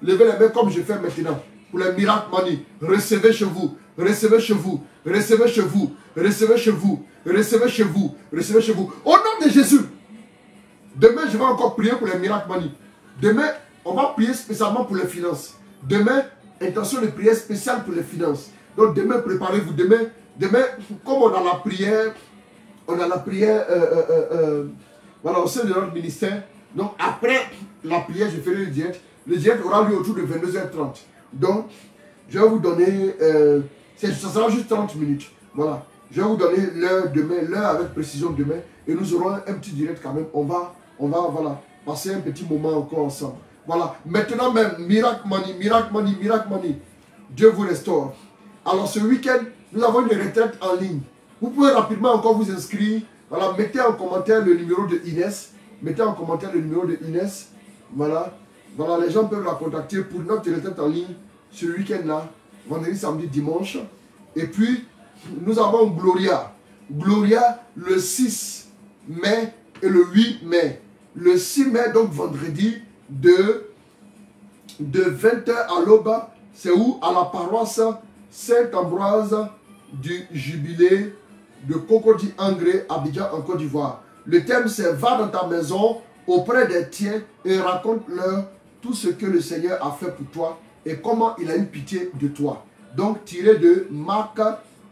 [SPEAKER 1] Levez les mains comme je fais maintenant. Pour le miracle money. Recevez chez vous. Recevez chez vous. Recevez chez vous. Recevez chez vous. Recevez chez vous. Recevez chez vous. Au nom de Jésus. Demain, je vais encore prier pour les miracles money. Demain, on va prier spécialement pour les finances. Demain, intention de prière spéciale pour les finances. Donc demain, préparez-vous. Demain, comme on a la prière, voilà, au sein de notre ministère. Donc après la prière, je ferai le direct. Le direct aura lieu autour de 22h30. Donc, je vais vous donner, ça sera juste 30 minutes. Voilà. Je vais vous donner l'heure demain, l'heure avec précision demain. Et nous aurons un petit direct quand même. On va voilà, passer un petit moment encore ensemble. Voilà. Maintenant même, miracle money, miracle money, miracle money. Dieu vous restaure. Alors ce week-end, nous avons une retraite en ligne. Vous pouvez rapidement encore vous inscrire. Voilà, mettez en commentaire le numéro de Inès. Mettez en commentaire le numéro de Inès. Voilà. Voilà, les gens peuvent la contacter pour notre retraite en ligne ce week-end-là. Vendredi, samedi, dimanche. Et puis, nous avons Gloria. Gloria le 6 mai et le 8 mai. Le 6 mai, donc vendredi, de 20h à l'aube. C'est où? À la paroisse Saint-Ambroise du Jubilé de Cocody Angré, Abidjan, en Côte d'Ivoire. Le thème, c'est « Va dans ta maison auprès des tiens et raconte-leur tout ce que le Seigneur a fait pour toi et comment il a eu pitié de toi. » Donc, tiré de Marc,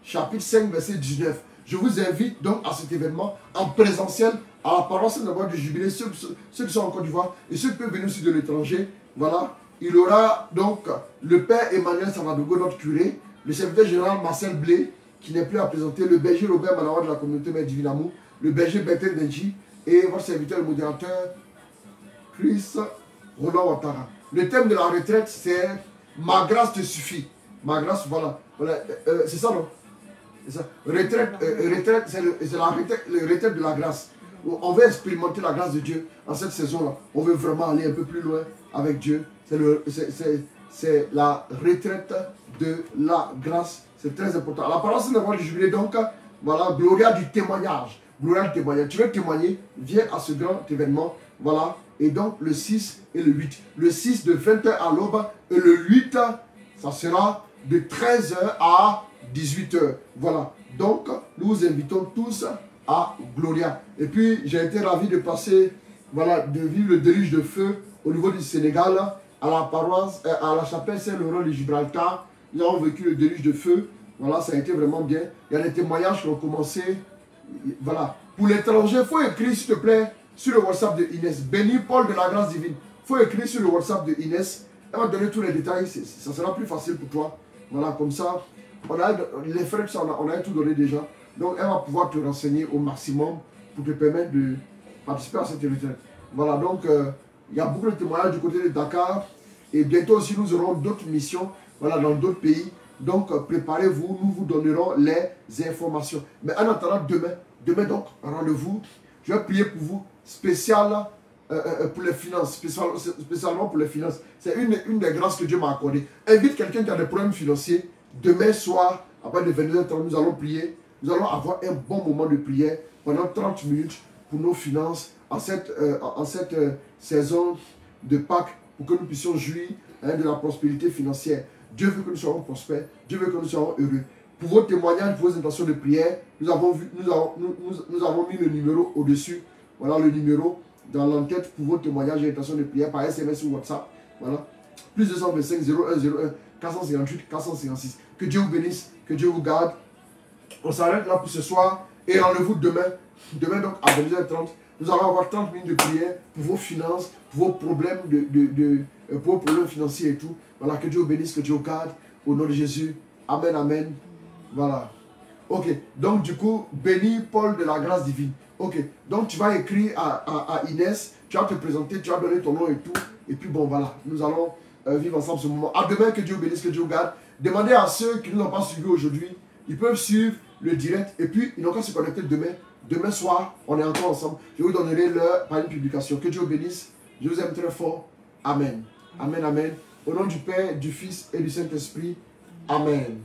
[SPEAKER 1] chapitre 5, verset 19. Je vous invite donc à cet événement en présentiel à la paroisse Saint-Ambroise du Jubilé, ceux qui sont en Côte d'Ivoire et ceux qui peuvent venir aussi de l'étranger. Voilà. Il aura donc le père Emmanuel Savadogo, notre curé, le secrétaire général Marcel Blé, qui n'est plus à présenter, le berger Robert Manawa de la communauté Mère Divin Amour, le berger Bertrand Denji, et votre serviteur le modérateur, Chris Roland Ouattara. Le thème de la retraite, c'est « Ma grâce te suffit ». Ma grâce, voilà. C'est ça, non? C'est ça. Retraite, c'est la retraite de la grâce. On veut expérimenter la grâce de Dieu en cette saison-là. On veut vraiment aller un peu plus loin avec Dieu. C'est la retraite de la grâce. C'est très important. La parole c'est d'avoir du jubilé. Donc, voilà, Gloria du témoignage. Gloria du témoignage. Tu veux témoigner, viens à ce grand événement. Voilà. Et donc, le 6 et le 8. Le 6 de 20h à l'aube. Et le 8, ça sera de 13h à 18h. Voilà. Donc, nous vous invitons tous à Gloria. Et puis, j'ai été ravi de passer, voilà, de vivre le déluge de feu au niveau du Sénégal, à la paroisse, à la chapelle Saint-Laurent de Gibraltar. Nous avons vécu le déluge de feu. Voilà, ça a été vraiment bien. Il y a des témoignages qui ont commencé. Voilà. Pour l'étranger, il faut écrire, s'il te plaît, sur le WhatsApp de Inès. Béni Paul de la grâce divine. Il faut écrire sur le WhatsApp de Inès. Elle va te donner tous les détails. Ça sera plus facile pour toi. Voilà, comme ça. On a, les frais, on a tout donné déjà. Donc, elle va pouvoir te renseigner au maximum pour te permettre de participer à cette retraite. Voilà, donc, il y a beaucoup de témoignages du côté de Dakar. Et bientôt aussi, nous aurons d'autres missions, voilà, dans d'autres pays. Donc, préparez-vous, nous vous donnerons les informations. Mais en attendant, demain donc, rendez-vous. Je vais prier pour vous, spécial pour les finances, spécialement pour les finances. C'est une des grâces que Dieu m'a accordées. Invite quelqu'un qui a des problèmes financiers. Demain soir, après de 22h30, nous allons prier. Nous allons avoir un bon moment de prière pendant 30 minutes pour nos finances en cette saison de Pâques, pour que nous puissions jouir de la prospérité financière. Dieu veut que nous soyons prospères. Dieu veut que nous soyons heureux. Pour vos témoignages, pour vos intentions de prière, nous avons mis le numéro au-dessus. Voilà le numéro dans l'enquête pour vos témoignages et intentions de prière par SMS ou WhatsApp. Voilà. Plus 225 0101 458 456. Que Dieu vous bénisse, que Dieu vous garde. On s'arrête là pour ce soir et rendez-vous demain. Demain donc à 22h30. Nous allons avoir 30 minutes de prière pour vos finances, pour vos problèmes, pour vos problèmes financiers et tout. Voilà, que Dieu vous bénisse, que Dieu vous garde. Au nom de Jésus. Amen, amen. Voilà. Ok, donc du coup, béni Paul de la grâce divine. Ok, donc tu vas écrire à Inès, tu vas te présenter, tu vas donner ton nom et tout. Et puis bon, voilà, nous allons vivre ensemble ce moment. À demain, que Dieu vous bénisse, que Dieu vous garde. Demandez à ceux qui ne nous ont pas suivis aujourd'hui, ils peuvent suivre le direct et puis ils n'ont qu'à se connecter demain. Demain soir, on est encore ensemble. Je vous donnerai l'heure par une publication. Que Dieu vous bénisse. Je vous aime très fort. Amen. Amen, amen. Au nom du Père, du Fils et du Saint-Esprit. Amen.